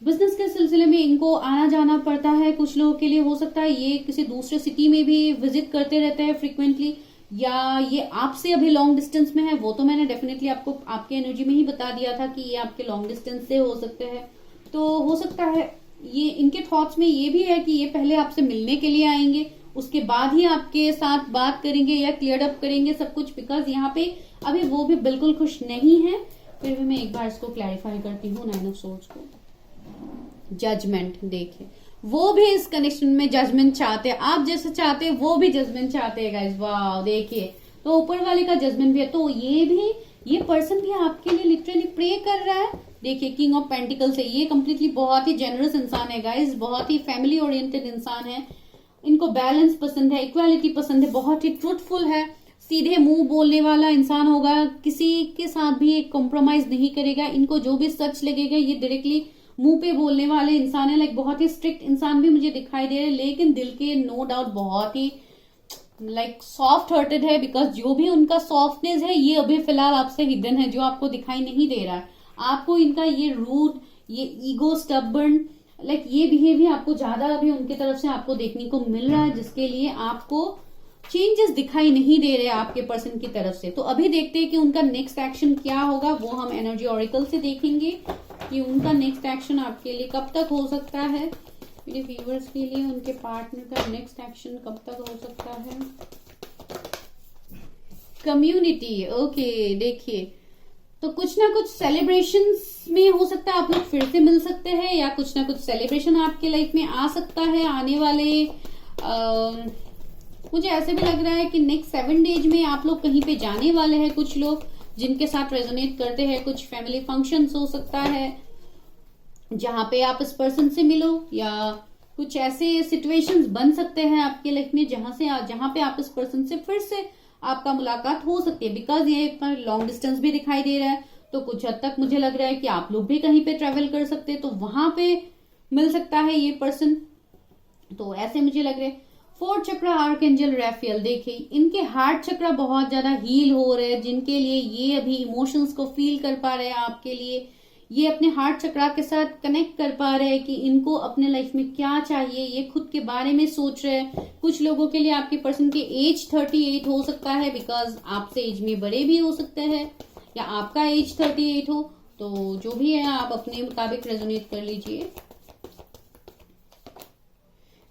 बिजनेस के सिलसिले में इनको आना जाना पड़ता है। कुछ लोगों के लिए हो सकता है ये किसी दूसरे सिटी में भी विजिट करते रहते हैं फ्रिक्वेंटली, या ये आपसे अभी लॉन्ग डिस्टेंस में है। वो तो मैंने डेफिनेटली आपको आपके एनर्जी में ही बता दिया था कि ये आपके लॉन्ग डिस्टेंस से हो सकते हैं। तो हो सकता है ये इनके थॉट्स में ये भी है कि ये पहले आपसे मिलने के लिए आएंगे, उसके बाद ही आपके साथ बात करेंगे या क्लियर अप करेंगे सब कुछ, बिकॉज यहाँ पे अभी वो भी बिल्कुल खुश नहीं है। फिर भी मैं एक बार इसको क्लैरिफाई करती हूँ। 9 ऑफ सोर्ड्स को जजमेंट, देखिए वो भी इस कनेक्शन में जजमेंट चाहते हैं, आप जैसे चाहते हैं वो भी जजमेंट चाहते हैं गाइस। वाह, देखिए तो ऊपर वाले का जजमेंट भी है, तो ये पर्सन भी आपके लिए लिटरली प्रे कर रहा है। देखिए किंग ऑफ पेंटिकल से ये कंप्लीटली बहुत ही जेनरस इंसान है गाइस, बहुत ही फैमिली ओरिएंटेड इंसान है। इनको बैलेंस पसंद है, इक्वालिटी पसंद है, बहुत ही ट्रूथफुल है, सीधे मुंह बोलने वाला इंसान होगा, किसी के साथ भी एक कॉम्प्रोमाइज नहीं करेगा। इनको जो भी सच लगेगा ये डायरेक्टली मुंह पे बोलने वाले इंसान है। लाइक बहुत ही स्ट्रिक्ट इंसान भी मुझे दिखाई दे रहे हैं, लेकिन दिल के नो डाउट बहुत ही लाइक सॉफ्ट हार्टेड है, बिकॉज जो भी उनका सॉफ्टनेस है ये अभी फिलहाल आपसे हिडन है, जो आपको दिखाई नहीं दे रहा है। आपको इनका ये रूड, ये ईगो, स्टबर्न, लाइक ये बिहेवियर आपको ज्यादा अभी उनके तरफ से आपको देखने को मिल रहा है, जिसके लिए आपको चेंजेस दिखाई नहीं दे रहे आपके पर्सन की तरफ से। तो अभी देखते हैं कि उनका नेक्स्ट एक्शन क्या होगा, वो हम एनर्जी ऑरिकल से देखेंगे कि उनका नेक्स्ट एक्शन आपके लिए कब तक हो सकता है। मेरे व्यूअर्स के लिए उनके पार्टनर का नेक्स्ट एक्शन कब तक हो सकता है। कम्युनिटी, ओके, देखिए तो कुछ ना कुछ सेलिब्रेशंस में हो सकता है आप लोग फिर से मिल सकते हैं, या कुछ ना कुछ सेलिब्रेशन आपके लाइफ में आ सकता है आने वाले मुझे ऐसे भी लग रहा है कि नेक्स्ट 7 डेज में आप लोग कहीं पे जाने वाले हैं। कुछ लोग जिनके साथ रेजोनेट करते हैं, कुछ फैमिली फंक्शंस हो सकता है जहां पे आप इस पर्सन से मिलो, या कुछ ऐसे सिचुएशंस बन सकते हैं आपके लाइफ में जहां पे आप इस पर्सन से फिर से आपका मुलाकात हो सकती है। बिकॉज ये पर लॉन्ग डिस्टेंस भी दिखाई दे रहा है, तो कुछ हद तक मुझे लग रहा है कि आप लोग भी कहीं पे ट्रेवल कर सकते हैं, तो वहां पे मिल सकता है ये पर्सन। तो ऐसे मुझे लग रहा है। 4th चक्र आर्कएंजल रैफेल, देखिए इनके हार्ट चक्र बहुत ज्यादा हील हो रहे हैं, जिनके लिए ये अभी इमोशंस को फील कर पा रहे हैं आपके लिए, ये अपने हार्ट चक्र के साथ कनेक्ट कर पा रहे हैं कि इनको अपने लाइफ में क्या चाहिए, ये खुद के बारे में सोच रहे हैं। कुछ लोगों के लिए आपके पर्सन की एज 38 हो सकता है, बिकॉज आपसे एज में बड़े भी हो सकते हैं, या आपका एज 38 हो, तो जो भी है आप अपने मुताबिक रेजोनेट कर लीजिए।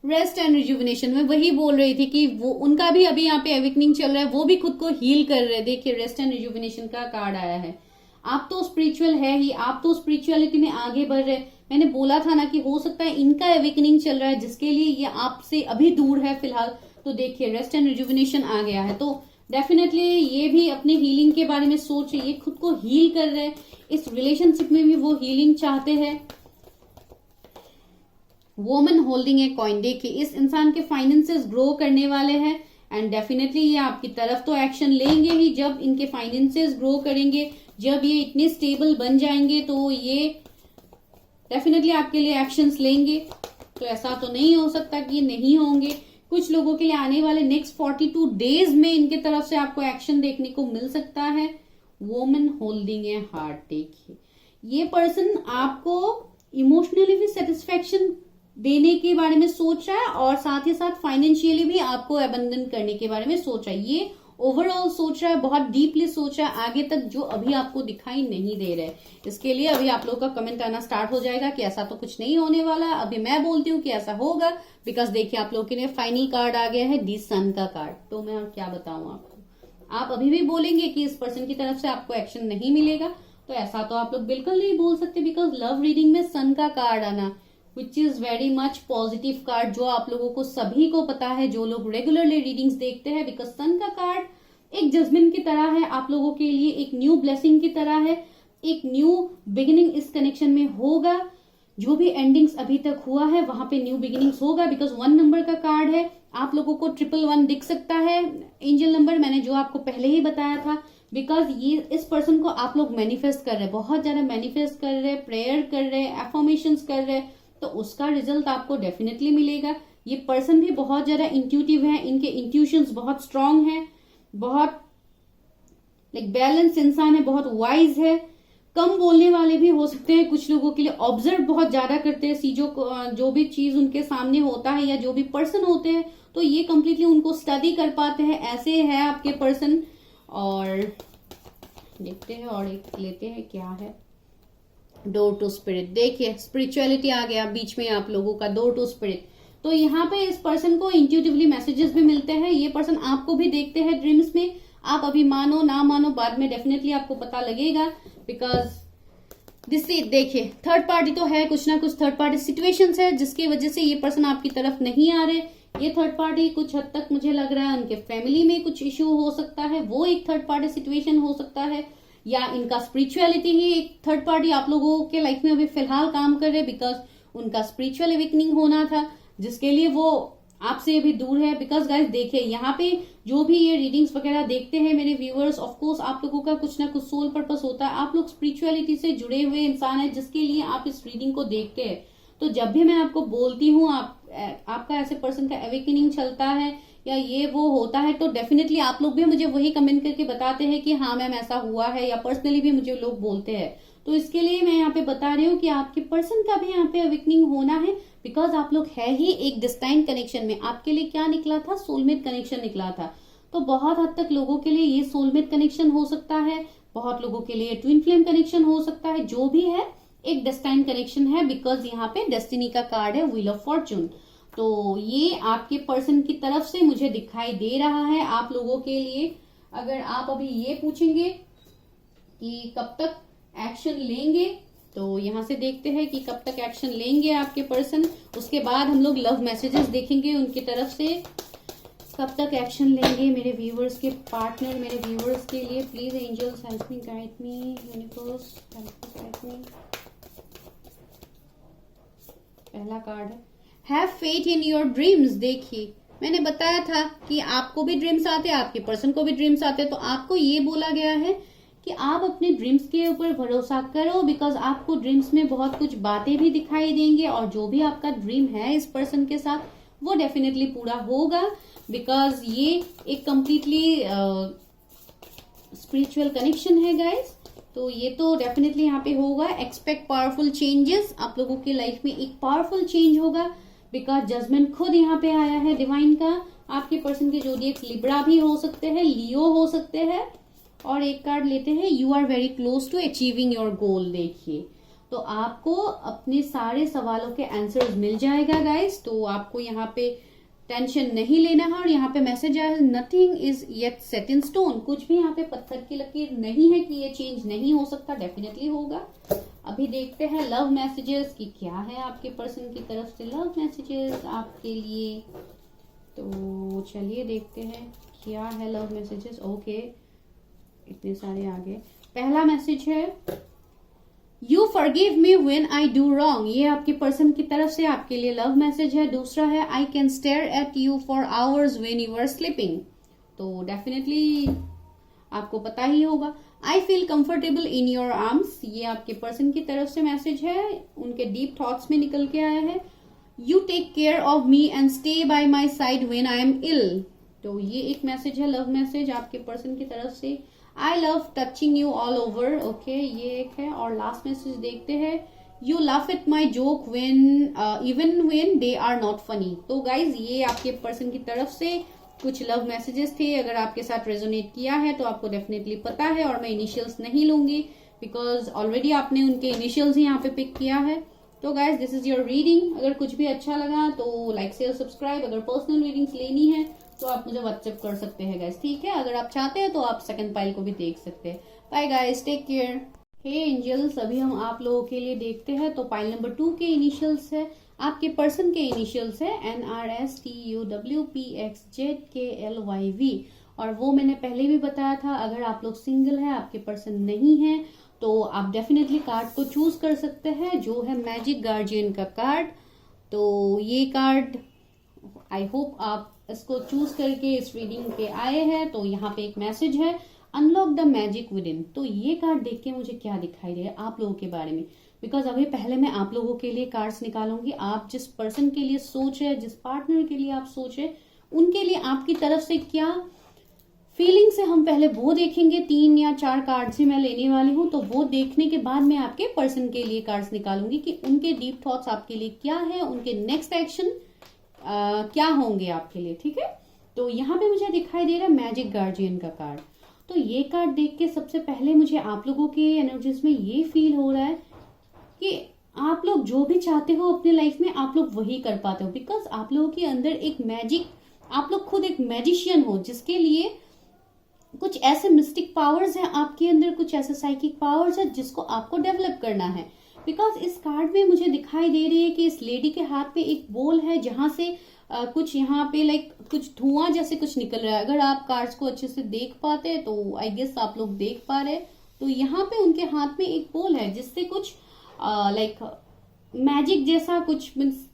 रेस्ट एंड रिजुविनेशन में वही बोल रही थी कि वो उनका भी अभी यहाँ पे एविकनिंग चल रहा है, वो भी खुद को हील कर रहे हैं। देखिए रेस्ट एंड रिजुविनेशन का कार्ड आया है। आप तो स्पिरिचुअल है ही, आप तो स्पिरिचुअलिटी में आगे बढ़ रहे। मैंने बोला था ना कि हो सकता है इनका एविकनिंग चल रहा है, जिसके लिए ये आपसे अभी दूर है फिलहाल। तो देखिए रेस्ट एंड रिजुविनेशन आ गया है, तो डेफिनेटली ये भी अपने हीलिंग के बारे में सोच रहे, ये खुद को हील कर रहे हैं। इस रिलेशनशिप में भी वो हीलिंग चाहते हैं। वोमन होल्डिंग ए कॉइन, देखिए इस इंसान के फाइनेंसेस ग्रो करने वाले हैं, एंड डेफिनेटली ये आपकी तरफ तो एक्शन लेंगे ही। जब इनके फाइनेंसेस ग्रो करेंगे, जब ये इतने स्टेबल बन जाएंगे, तो ये डेफिनेटली आपके लिए एक्शंस लेंगे। तो ऐसा तो नहीं हो सकता कि ये नहीं होंगे। कुछ लोगों के लिए आने वाले नेक्स्ट 42 डेज में इनके तरफ से आपको एक्शन देखने को मिल सकता है। वोमन होल्डिंग ए हार्ट, देखिए ये पर्सन आपको इमोशनली भी सेटिस्फेक्शन देने के बारे में सोच रहा है, और साथ ही साथ फाइनेंशियली भी आपको अबंडन करने के बारे में सोच रहा है। ये ओवरऑल सोच रहा है, बहुत डीपली सोच रहा है आगे तक, जो अभी आपको दिखाई नहीं दे रहा है। इसके लिए अभी आप लोग का कमेंट आना स्टार्ट हो जाएगा कि ऐसा तो कुछ नहीं होने वाला। अभी मैं बोलती हूँ कि ऐसा होगा, बिकॉज देखिए आप लोग के लिए फाइनल कार्ड आ गया है, दी सन का कार्ड। तो मैं क्या बताऊं आपको, आप अभी भी बोलेंगे कि इस पर्सन की तरफ से आपको एक्शन नहीं मिलेगा, तो ऐसा तो आप लोग बिल्कुल नहीं बोल सकते, बिकॉज लव रीडिंग में सन का कार्ड आना which is very much positive card, जो आप लोगों को सभी को पता है, जो लोग रेगुलरली रीडिंग्स देखते हैं। बिकॉज सन का कार्ड एक जजमेंट की तरह है, आप लोगों के लिए एक न्यू ब्लेसिंग की तरह है, एक न्यू बिगिनिंग इस कनेक्शन में होगा। जो भी एंडिंग्स अभी तक हुआ है वहां पे न्यू बिगिनिंग्स होगा। बिकॉज 1 नंबर का कार्ड है, आप लोगों को 111 दिख सकता है एंजल नंबर, मैंने जो आपको पहले ही बताया था। बिकॉज ये इस पर्सन को आप लोग मैनिफेस्ट कर रहे हैं, बहुत ज्यादा मैनिफेस्ट कर रहे हैं, प्रेयर कर रहे हैं, एफर्मेशंस कर रहे हैं, तो उसका रिजल्ट आपको डेफिनेटली मिलेगा। ये पर्सन भी बहुत ज्यादा इंट्यूटिव है, इनके इंट्यूशंस बहुत स्ट्रांग है, बहुत लाइक बैलेंस इंसान है, बहुत वाइज है। कम बोलने वाले भी हो सकते हैं कुछ लोगों के लिए, ऑब्जर्व बहुत ज्यादा करते हैं चीजों को, जो भी चीज उनके सामने होता है या जो भी पर्सन होते हैं, तो ये कंप्लीटली उनको स्टडी कर पाते हैं। ऐसे है आपके पर्सन। और देखते हैं और एक लेते हैं क्या है। डोर टू स्पिरिट, देखिए स्पिरिचुअलिटी आ गया बीच में आप लोगों का। डोर टू स्पिरिट, तो यहाँ पे इस पर्सन को इंट्यूटिवली मैसेजेस भी मिलते हैं, ये पर्सन आपको भी देखते हैं ड्रीम्स में। आप अभी मानो ना मानो, बाद में डेफिनेटली आपको पता लगेगा, बिकॉज देखिए थर्ड पार्टी तो है, कुछ ना कुछ थर्ड पार्टी सिचुएशंस है जिसकी वजह से ये पर्सन आपकी तरफ नहीं आ रहे। ये थर्ड पार्टी कुछ हद तक मुझे लग रहा है उनके फैमिली में कुछ इश्यू हो सकता है, वो एक थर्ड पार्टी सिचुएशन हो सकता है, या इनका स्पिरिचुअलिटी ही एक थर्ड पार्टी आप लोगों के लाइफ में अभी फिलहाल काम कर रहे, बिकॉज उनका स्पिरिचुअल अवेकनिंग होना था जिसके लिए वो आपसे अभी दूर है। बिकॉज गाइस देखिए यहाँ पे जो भी ये रीडिंग्स वगैरह देखते हैं मेरे व्यूअर्स, ऑफ कोर्स आप लोगों का कुछ ना कुछ सोल पर्पस होता है, आप लोग स्पिरिचुअलिटी से जुड़े हुए इंसान है जिसके लिए आप इस रीडिंग को देखते हैं। तो जब भी मैं आपको बोलती हूँ आपका ऐसे पर्सन का अवेकनिंग चलता है या ये वो होता है, तो डेफिनेटली आप लोग भी मुझे वही कमेंट करके बताते हैं कि हाँ मैम ऐसा हुआ है, या पर्सनली भी मुझे लोग बोलते हैं। तो इसके लिए मैं यहाँ पे बता रही हूँ कि आपके पर्सन का भी यहाँ पे अवेकनिंग होना है, बिकॉज आप लोग है ही एक डिस्टाइन कनेक्शन में। आपके लिए क्या निकला था? सोलमेट कनेक्शन निकला था। तो बहुत हद तक लोगों के लिए ये सोलमेट कनेक्शन हो सकता है, बहुत लोगों के लिए ट्विन फ्लेम कनेक्शन हो सकता है, जो भी है एक डेस्टाइन कनेक्शन है, बिकॉज यहाँ पे डेस्टिनी का कार्ड है, व्हील ऑफ फॉर्चून। तो ये आपके पर्सन की तरफ से मुझे दिखाई दे रहा है आप लोगों के लिए। अगर आप अभी ये पूछेंगे कि कब तक एक्शन लेंगे, तो यहाँ से देखते हैं कि कब तक एक्शन लेंगे आपके पर्सन। उसके बाद हम लोग लव मैसेजेस देखेंगे उनकी तरफ से, कब तक एक्शन लेंगे मेरे व्यूवर्स के पार्टनर, मेरे व्यूवर्स के लिए। Please angels help me, guide me, universe help me, guide me. पहला कार्ड है have faith in your dreams. देखिए मैंने बताया था कि आपको भी ड्रीम्स आते हैं, आपके पर्सन को भी ड्रीम्स आते हैं, तो आपको ये बोला गया है कि आप अपने ड्रीम्स के ऊपर भरोसा करो, बिकॉज आपको ड्रीम्स में बहुत कुछ बातें भी दिखाई देंगे, और जो भी आपका ड्रीम है इस पर्सन के साथ वो डेफिनेटली पूरा होगा, बिकॉज ये एक कंप्लीटली स्पिरिचुअल कनेक्शन है गाइस। तो ये तो डेफिनेटली यहाँ पे होगा। एक्सपेक्ट पावरफुल चेंजेस, आप लोगों की लाइफ में एक पावरफुल चेंज होगा, बिकॉज जजमेंट खुद यहाँ पे आया है डिवाइन का। आपके पर्सन के जोडिएक लिब्रा भी हो सकते हैं, लियो हो सकते हैं, और एक कार्ड लेते हैं you are very close to achieving your goal. देखिए तो आपको अपने सारे सवालों के आंसर्स मिल जाएगा गाइस, तो आपको यहाँ पे टेंशन नहीं लेना है। और यहाँ पे मैसेज आया nothing is yet set in stone, कुछ भी यहाँ पे पत्थर की लकीर नहीं है कि ये चेंज नहीं हो सकता, डेफिनेटली होगा। अभी देखते हैं लव मैसेजेस कि क्या है आपके पर्सन की तरफ से लव मैसेजेस आपके लिए। तो चलिए देखते हैं क्या है लव मैसेजेस। ओके इतने सारे आगे। पहला मैसेज है you forgive me when I do wrong, ये आपके पर्सन की तरफ से आपके लिए लव मैसेज है। दूसरा है I can stare at you for hours when you are sleeping, तो डेफिनेटली आपको पता ही होगा। I feel comfortable in your arms, ये आपके पर्सन की तरफ से मैसेज है, उनके डीप थॉट्स में निकल के आया है। You take care of me and stay by my side when I am ill, तो ये एक मैसेज है लव मैसेज आपके पर्सन की तरफ से। I love touching you all over, okay ये एक है। और लास्ट मैसेज देखते हैं you laugh at my joke when even when they are not funny. तो गाइज ये आपके पर्सन की तरफ से कुछ लव मैसेजेस थे। अगर आपके साथ रेजोनेट किया है तो आपको डेफिनेटली पता है, और मैं इनिशियल्स नहीं लूंगी बिकॉज ऑलरेडी आपने उनके इनिशियल्स ही यहाँ पे पिक किया है। तो guys this is your reading. अगर कुछ भी अच्छा लगा तो लाइक शेयर सब्सक्राइब। अगर पर्सनल रीडिंग्स लेनी है तो आप मुझे व्हाट्सएप कर सकते हैं गाइज, ठीक है। अगर आप चाहते हैं तो आप सेकंड पाइल को भी देख सकते हैं। Bye guys, take care. Hey angels, अभी हम आप लोगों के लिए देखते हैं। तो पाइल नंबर 2 के इनिशियल्स है, आपके पर्सन के इनिशियल्स है NRSTUWPXZKLYV, और वो मैंने पहले भी बताया था अगर आप लोग सिंगल है, आपके पर्सन नहीं है, तो आप डेफिनेटली कार्ड को चूज कर सकते हैं जो है मैजिक गार्जियन का कार्ड। तो ये कार्ड आई होप आप इसको चूज करके इस रीडिंग पे आए हैं। तो यहाँ पे एक मैसेज है unlock the magic with in. तो ये कार्ड देख के मुझे क्या दिखाई दे रहा है आप लोगों के बारे में, बिकॉज अभी पहले मैं आप लोगों के लिए कार्ड्स निकालूंगी। आप जिस पर्सन के लिए सोच रहे, जिस पार्टनर के लिए आप सोच रहे, उनके लिए आपकी तरफ से क्या फीलिंग्स है हम पहले वो देखेंगे। 3 या 4 कार्ड्स ही मैं लेने वाली हूँ, तो वो देखने के बाद मैं आपके पर्सन के लिए कार्ड्स निकालूंगी कि उनके डीप थॉट्स आपके लिए क्या है, उनके नेक्स्ट एक्शन क्या होंगे आपके लिए, ठीक है। तो यहाँ पे मुझे दिखाई दे रहा है मैजिक गार्जियन का कार्ड। तो ये कार्ड देख के सबसे पहले मुझे आप लोगों के एनर्जीज में ये फील हो रहा है कि आप लोग जो भी चाहते हो अपने लाइफ में आप लोग वही कर पाते हो, बिकॉज आप लोगों के अंदर एक मैजिक, आप लोग खुद एक मैजिशियन हो जिसके लिए कुछ ऐसे मिस्टिक पावर्स हैं आपके अंदर, कुछ ऐसे साइकिक पावर्स है जिसको आपको डेवलप करना है। बिकॉज इस कार्ड में मुझे दिखाई दे रही है कि इस लेडी के हाथ में एक बोल है जहां से कुछ यहाँ पे लाइक कुछ धुआं जैसे कुछ निकल रहा है। अगर आप कार्ड्स को अच्छे से देख पाते हैं तो आई गेस आप लोग देख पा रहे हैं। तो यहाँ पे उनके हाथ में एक बोल है जिससे कुछ लाइक मैजिक जैसा कुछ मीन्स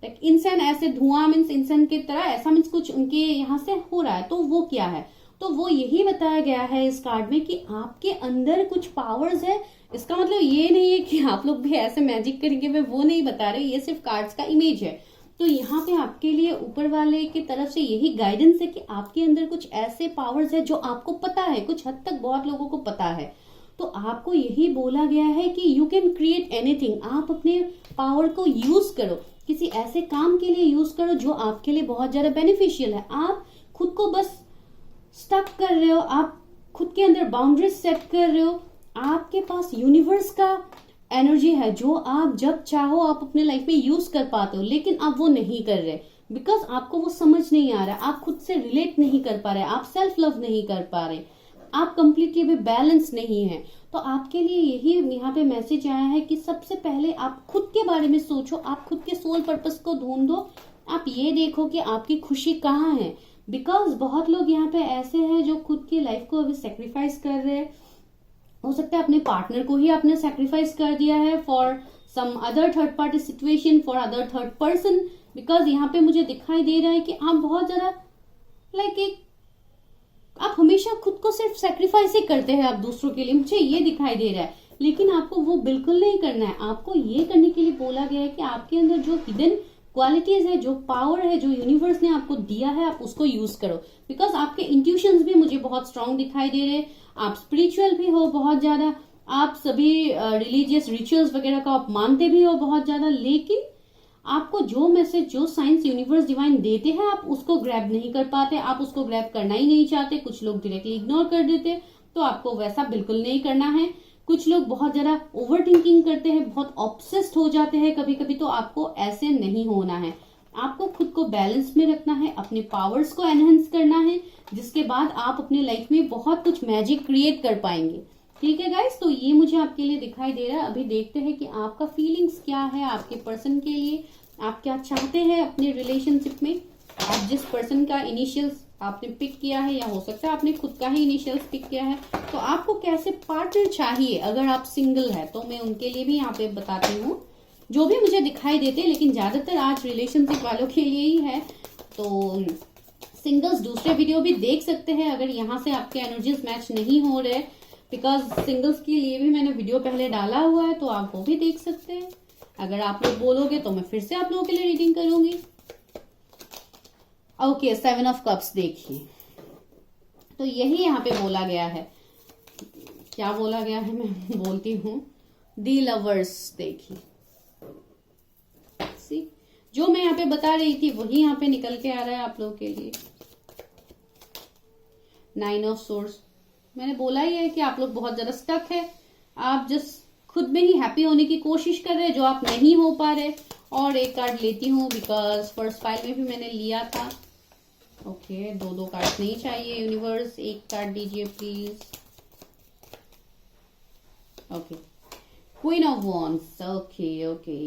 लाइक इंसान ऐसे धुआं मीन्स इंसान की तरह ऐसा मीन्स कुछ उनके यहाँ से हो रहा है। तो वो क्या है, तो वो यही बताया गया है इस कार्ड में कि आपके अंदर कुछ पावर्स है। इसका मतलब ये नहीं है कि आप लोग भी ऐसे मैजिक करेंगे, मैं वो नहीं बता रही, ये सिर्फ कार्ड्स का इमेज है। तो यहाँ पे आपके लिए ऊपर वाले की तरफ से यही गाइडेंस है कि आपके अंदर कुछ ऐसे पावर्स है जो आपको पता है, कुछ हद तक बहुत लोगों को पता है। तो आपको यही बोला गया है कि यू कैन क्रिएट एनीथिंग। आप अपने पावर को यूज करो, किसी ऐसे काम के लिए यूज करो जो आपके लिए बहुत ज्यादा बेनिफिशियल है। आप खुद को बस स्टक कर रहे हो, आप खुद के अंदर बाउंड्रीज सेट कर रहे हो। आपके पास यूनिवर्स का एनर्जी है जो आप जब चाहो आप अपने लाइफ में यूज कर पाते हो, लेकिन आप वो नहीं कर रहे बिकॉज आपको वो समझ नहीं आ रहा, आप खुद से रिलेट नहीं कर पा रहे, आप सेल्फ लव नहीं कर पा रहे, आप कंप्लीटली भी बैलेंस नहीं है। तो आपके लिए यही यहाँ पे मैसेज आया है कि सबसे पहले आप खुद के बारे में सोचो, आप खुद के सोल पर्पस को ढूंढो। आप ये देखो कि आपकी खुशी कहाँ है, बिकॉज बहुत लोग यहाँ पे ऐसे हैं जो खुद की लाइफ को अभी सेक्रीफाइस कर रहे हैं। हो सकता है अपने पार्टनर को ही आपने सेक्रीफाइस कर दिया है for some other third party situation, for other third person. Because यहाँ पे मुझे दिखाई दे रहा है कि आप बहुत ज्यादा लाइक एक आप हमेशा खुद को सिर्फ सेक्रीफाइस ही करते हैं आप दूसरों के लिए, मुझे ये दिखाई दे रहा है। लेकिन आपको वो बिल्कुल नहीं करना है। आपको ये करने के लिए बोला गया है कि आपके अंदर जो हिडन क्वालिटीज है, जो पावर है, जो यूनिवर्स ने आपको दिया है, आप उसको यूज करो। बिकॉज आपके इंट्यूशंस भी मुझे बहुत स्ट्रांग दिखाई दे रहे हैं। आप स्पिरिचुअल भी हो बहुत ज्यादा, आप सभी रिलीजियस रिचुअल्स वगैरह को आप मानते भी हो बहुत ज्यादा, लेकिन आपको जो मैसेज, जो साइंस यूनिवर्स डिवाइन देते हैं आप उसको ग्रैब नहीं कर पाते, आप उसको ग्रैब करना ही नहीं चाहते। कुछ लोग डायरेक्टली इग्नोर कर देते, तो आपको वैसा बिल्कुल नहीं करना है। कुछ लोग बहुत ज्यादा ओवर थिंकिंग करते हैं, बहुत ऑब्सेस्ड हो जाते हैं कभी कभी, तो आपको ऐसे नहीं होना है। आपको खुद को बैलेंस में रखना है, अपने पावर्स को एनहेंस करना है, जिसके बाद आप अपने लाइफ में बहुत कुछ मैजिक क्रिएट कर पाएंगे। ठीक है गाइस, तो ये मुझे आपके लिए दिखाई दे रहा है। अभी देखते हैं कि आपका फीलिंग्स क्या है आपके पर्सन के लिए, आप क्या चाहते हैं अपने रिलेशनशिप में। आप जिस पर्सन का इनिशियल्स आपने पिक किया है, या हो सकता है आपने खुद का ही इनिशियल्स पिक किया है, तो आपको कैसे पार्टनर चाहिए। अगर आप सिंगल है तो मैं उनके लिए भी यहाँ पे बताती हूँ जो भी मुझे दिखाई देते, लेकिन ज्यादातर आज रिलेशनशिप वालों के लिए ही है। तो सिंगल्स दूसरे वीडियो भी देख सकते हैं अगर यहाँ से आपके एनर्जीज मैच नहीं हो रहे, बिकॉज सिंगल्स के लिए भी मैंने वीडियो पहले डाला हुआ है, तो आप वो भी देख सकते हैं। अगर आप लोग बोलोगे तो मैं फिर से आप लोगों के लिए रीडिंग करूंगी। ओके, 7 ऑफ कप्स देखिए, तो यही यहाँ पे बोला गया है। क्या बोला गया है मैं बोलती हूँ। दी लवर्स देखिए, सी जो मैं यहाँ पे बता रही थी वही यहाँ पे निकल के आ रहा है आप लोगों के लिए। 9 ऑफ सोर्स, मैंने बोला ही है कि आप लोग बहुत ज्यादा स्टक है, आप जस्ट खुद में ही हैप्पी होने की कोशिश कर रहे हैं जो आप नहीं हो पा रहे। और एक कार्ड लेती हूँ बिकॉज फर्स्ट फाइल में भी मैंने लिया था। ओके, दो कार्ड नहीं चाहिए यूनिवर्स, एक कार्ड दीजिए please. Okay, queen of wands, okay okay.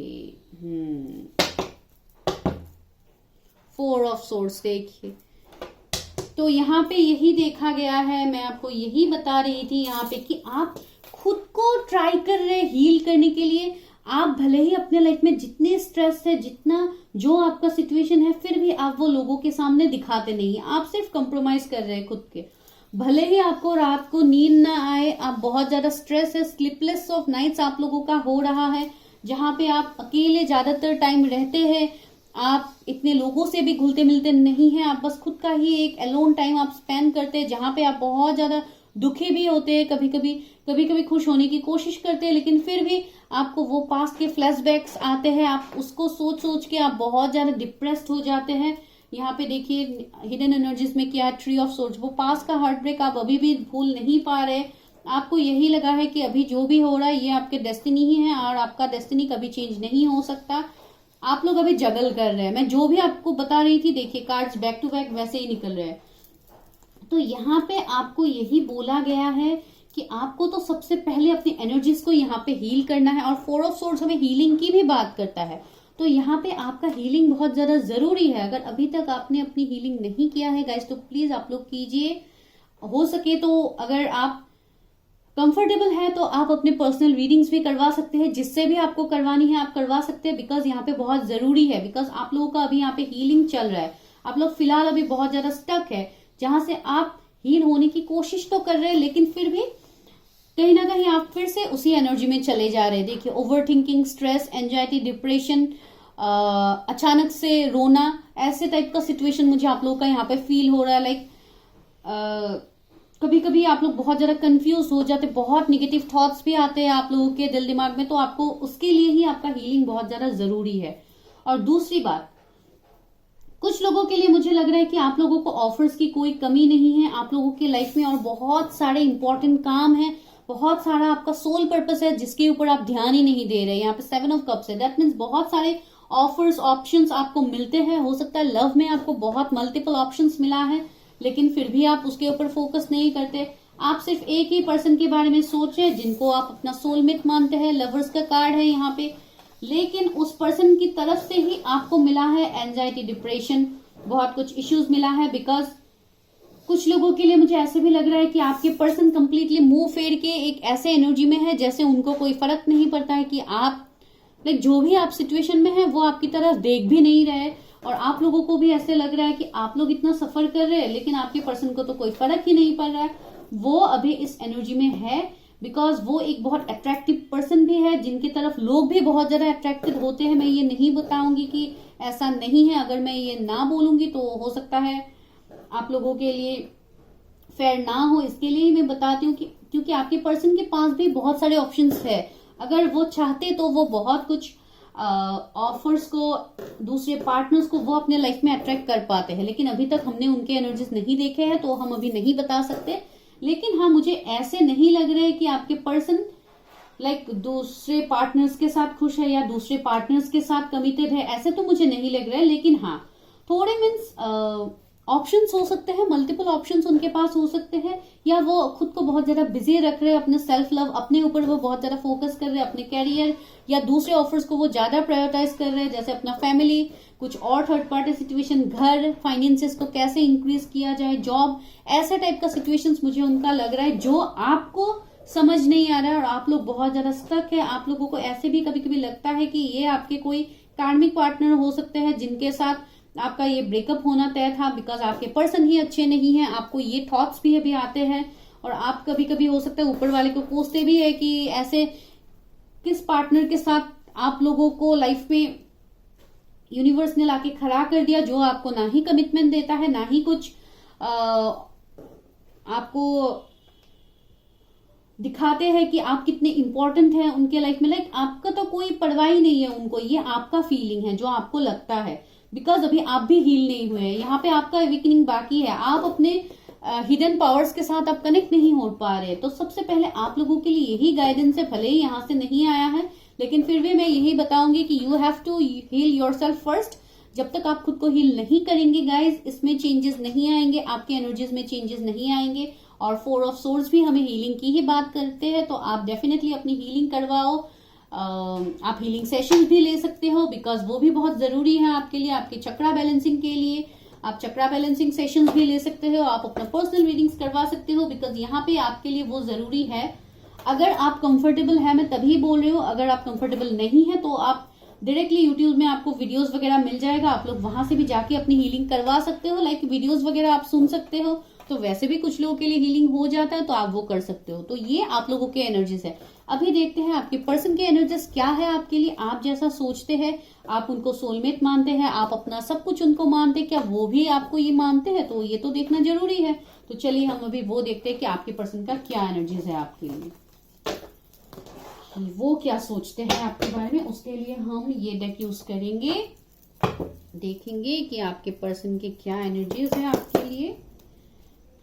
4 of source देखिए, तो यहाँ पे यही देखा गया है, मैं आपको यही बता रही थी यहाँ पे कि आप खुद को ट्राई कर रहे हील करने के लिए। आप भले ही अपने लाइफ में जितने स्ट्रेस है, जितना जो आपका सिचुएशन है, फिर भी आप वो लोगों के सामने दिखाते नहीं है, आप सिर्फ कंप्रोमाइज कर रहे हैं खुद के। भले ही आपको रात को नींद ना आए, आप बहुत ज्यादा स्ट्रेस है, स्लीपलेस ऑफ नाइट्स आप लोगों का हो रहा है, जहां पे आप अकेले ज्यादातर टाइम रहते हैं, आप इतने लोगों से भी घुलते मिलते नहीं हैं, आप बस खुद का ही एक अलोन टाइम आप स्पेंड करते हैं, जहां पे आप बहुत ज्यादा दुखी भी होते हैं, कभी कभी खुश होने की कोशिश करते हैं, लेकिन फिर भी आपको वो पास्ट के फ्लैशबैक्स आते हैं, आप उसको सोच सोच के आप बहुत ज्यादा डिप्रेस्ड हो जाते हैं। यहाँ पे देखिए हिडन एनर्जीज में क्या, ट्री ऑफ सोर्स, वो पास्ट का हार्ट ब्रेक आप अभी भी भूल नहीं पा रहे, आपको यही लगा है कि अभी जो भी हो रहा है ये आपके डेस्टिनी ही है और आपका डेस्टिनी कभी चेंज नहीं हो सकता। आप लोग अभी जगल कर रहे हैं। मैं जो भी आपको बता रही थी, देखिए कार्ड्स बैक टू बैक वैसे ही निकल रहे हैं। तो यहाँ पे आपको यही बोला गया है कि आपको तो सबसे पहले अपनी एनर्जीज को यहाँ पे हील करना है। और 4 ऑफ सोर्ड्स हमें हीलिंग की भी बात करता है, तो यहाँ पे आपका हीलिंग बहुत ज्यादा जरूरी है। अगर अभी तक आपने अपनी हीलिंग नहीं किया है गाइस, तो प्लीज आप लोग कीजिए। हो सके तो अगर आप कंफर्टेबल है तो आप अपने पर्सनल रीडिंग्स भी करवा सकते हैं, जिससे भी आपको करवानी है आप करवा सकते हैं, बिकॉज यहाँ पे बहुत जरूरी है। बिकॉज आप लोगों का अभी यहाँ पे हीलिंग चल रहा है, आप लोग फिलहाल अभी बहुत ज्यादा स्टक है, जहां से आप हील होने की कोशिश तो कर रहे हैं, लेकिन फिर भी कहीं ना कहीं आप फिर से उसी एनर्जी में चले जा रहे हैं। देखिए over thinking, stress, anxiety, depression, अचानक से रोना, ऐसे टाइप का सिचुएशन मुझे आप लोगों का यहाँ पे फील हो रहा है। लाइक कभी कभी आप लोग बहुत ज्यादा कंफ्यूज हो जाते, बहुत निगेटिव थॉट्स भी आते हैं आप लोगों के दिल दिमाग में, तो आपको उसके लिए ही आपका हीलिंग बहुत ज्यादा जरूरी है। और दूसरी बात, कुछ लोगों के लिए मुझे लग रहा है कि आप लोगों को ऑफर्स की कोई कमी नहीं है आप लोगों की लाइफ में, और बहुत सारे इंपॉर्टेंट काम है, बहुत सारा आपका सोल पर्पस है जिसके ऊपर आप ध्यान ही नहीं दे रहे। यहाँ पे 7 ऑफ कप्स है, दैट मीन्स बहुत सारे ऑफर्स, ऑप्शंस आपको मिलते हैं। हो सकता है लव में आपको बहुत मल्टीपल ऑप्शंस मिला है, लेकिन फिर भी आप उसके ऊपर फोकस नहीं करते। आप सिर्फ एक ही पर्सन के बारे में सोचे जिनको आप अपना सोलमेट मानते हैं। लवर्स का कार्ड है यहाँ पे, लेकिन उस पर्सन की तरफ से ही आपको मिला है एंजाइटी, डिप्रेशन, बहुत कुछ इश्यूज मिला है। बिकॉज कुछ लोगों के लिए मुझे ऐसे भी लग रहा है कि आपके पर्सन कंप्लीटली मुंह फेर के एक ऐसे एनर्जी में है जैसे उनको कोई फर्क नहीं पड़ता है कि आप लाइक जो भी आप सिचुएशन में है वो आपकी तरफ देख भी नहीं रहे। और आप लोगों को भी ऐसे लग रहा है कि आप लोग इतना सफर कर रहे हैं, लेकिन आपके पर्सन को तो कोई फर्क ही नहीं पड़ रहा है। वो अभी इस एनर्जी में है बिकॉज वो एक बहुत अट्रैक्टिव पर्सन भी है, जिनकी तरफ लोग भी बहुत ज्यादा अट्रैक्टेड होते हैं। मैं ये नहीं बताऊंगी कि ऐसा नहीं है, अगर मैं ये ना बोलूंगी तो हो सकता है आप लोगों के लिए फेयर ना हो, इसके लिए ही मैं बताती हूँ कि क्योंकि आपके पर्सन के पास भी बहुत सारे ऑप्शंस है। अगर वो चाहते तो वो बहुत कुछ ऑफर्स को, दूसरे पार्टनर्स को वो अपने लाइफ में अट्रैक्ट कर पाते हैं, लेकिन अभी तक हमने उनके एनर्जीज नहीं देखे हैं तो हम अभी नहीं बता सकते। लेकिन हाँ, मुझे ऐसे नहीं लग रहा है कि आपके पर्सन लाइक दूसरे पार्टनर्स के साथ खुश है या दूसरे पार्टनर्स के साथ कमिटेड है, ऐसे तो मुझे नहीं लग रहा है। लेकिन हाँ, थोड़े मीन्स ऑप्शंस हो सकते हैं, मल्टीपल ऑप्शंस उनके पास हो सकते हैं, या वो खुद को बहुत ज्यादा बिजी रख रहे हैं, अपने सेल्फ लव, अपने ऊपर वो बहुत ज्यादा फोकस कर रहे हैं, अपने कैरियर या दूसरे ऑफर्स को वो ज्यादा प्रायोरिटाइज कर रहे हैं, जैसे अपना फैमिली, कुछ और थर्ड पार्टी सिचुएशन, घर, फाइनेंसेस को कैसे इंक्रीज किया जाए, जॉब, ऐसे टाइप का सिचुएशंस मुझे उनका लग रहा है जो आपको समझ नहीं आ रहा है और आप लोग बहुत ज्यादा स्टक है। आप लोगों को ऐसे भी कभी कभी लगता है कि ये आपके कोई कार्मिक पार्टनर हो सकते हैं जिनके साथ आपका ये ब्रेकअप होना तय था, बिकॉज आपके पर्सन ही अच्छे नहीं है। आपको ये थॉट्स भी अभी आते हैं और आप कभी कभी हो सकता है ऊपर वाले को कोसते भी है कि ऐसे किस पार्टनर के साथ आप लोगों को लाइफ में यूनिवर्स ने लाके खड़ा कर दिया, जो आपको ना ही कमिटमेंट देता है, ना ही कुछ आपको दिखाते हैं कि आप कितने इंपॉर्टेंट हैं उनके लाइफ में। लाइक आपका तो कोई परवाह ही नहीं है उनको, ये आपका फीलिंग है जो आपको लगता है, बिकॉज अभी आप भी हील नहीं हुए हैं। यहाँ पे आपका अवेकनिंग बाकी है, आप अपने हिडन पावर्स के साथ आप कनेक्ट नहीं हो पा रहे। तो सबसे पहले आप लोगों के लिए यही गाइडेंस है, भले ही यहाँ से नहीं आया है, लेकिन फिर भी मैं यही बताऊंगी कि you have to heal yourself first. जब तक आप खुद को हील नहीं करेंगे गाइज, इसमें चेंजेस नहीं आएंगे, आपके एनर्जीज में चेंजेस नहीं आएंगे। और 4 ऑफ सोर्ड्स भी हमें हीलिंग की ही बात करते हैं, तो आप डेफिनेटली अपनी हीलिंग करवाओ। आप हीलिंग सेशंस भी ले सकते हो, बिकॉज वो भी बहुत जरूरी है आपके लिए, आपके चक्रा बैलेंसिंग के लिए। आप चक्रा बैलेंसिंग सेशंस भी ले सकते हो, आप अपना पर्सनल रीडिंग्स करवा सकते हो, बिकॉज यहाँ पे आपके लिए वो जरूरी है। अगर आप कंफर्टेबल है, मैं तभी बोल रही हूँ, अगर आप कंफर्टेबल नहीं है तो आप डायरेक्टली यूट्यूब में आपको वीडियोस वगैरह मिल जाएगा, आप लोग वहां से भी जाके अपनी हीलिंग करवा सकते हो। लाइक वीडियोस वगैरह आप सुन सकते हो, तो वैसे भी कुछ लोगों के लिए हीलिंग हो जाता है, तो आप वो कर सकते हो। तो ये आप लोगों के एनर्जीज है। अभी देखते हैं आपके पर्सन के एनर्जीज क्या है आपके लिए, आप जैसा सोचते हैं, आप उनको सोलमेट मानते हैं, आप अपना सब कुछ उनको मानते हैं, क्या वो भी आपको ये मानते हैं, तो ये तो देखना जरूरी है। तो चलिए हम अभी वो देखते हैं कि आपके पर्सन का क्या एनर्जीज है आपके लिए, वो क्या सोचते हैं आपके बारे में। उसके लिए हम ये डेक यूज करेंगे, देखेंगे कि आपके पर्सन के क्या एनर्जीज है आपके लिए।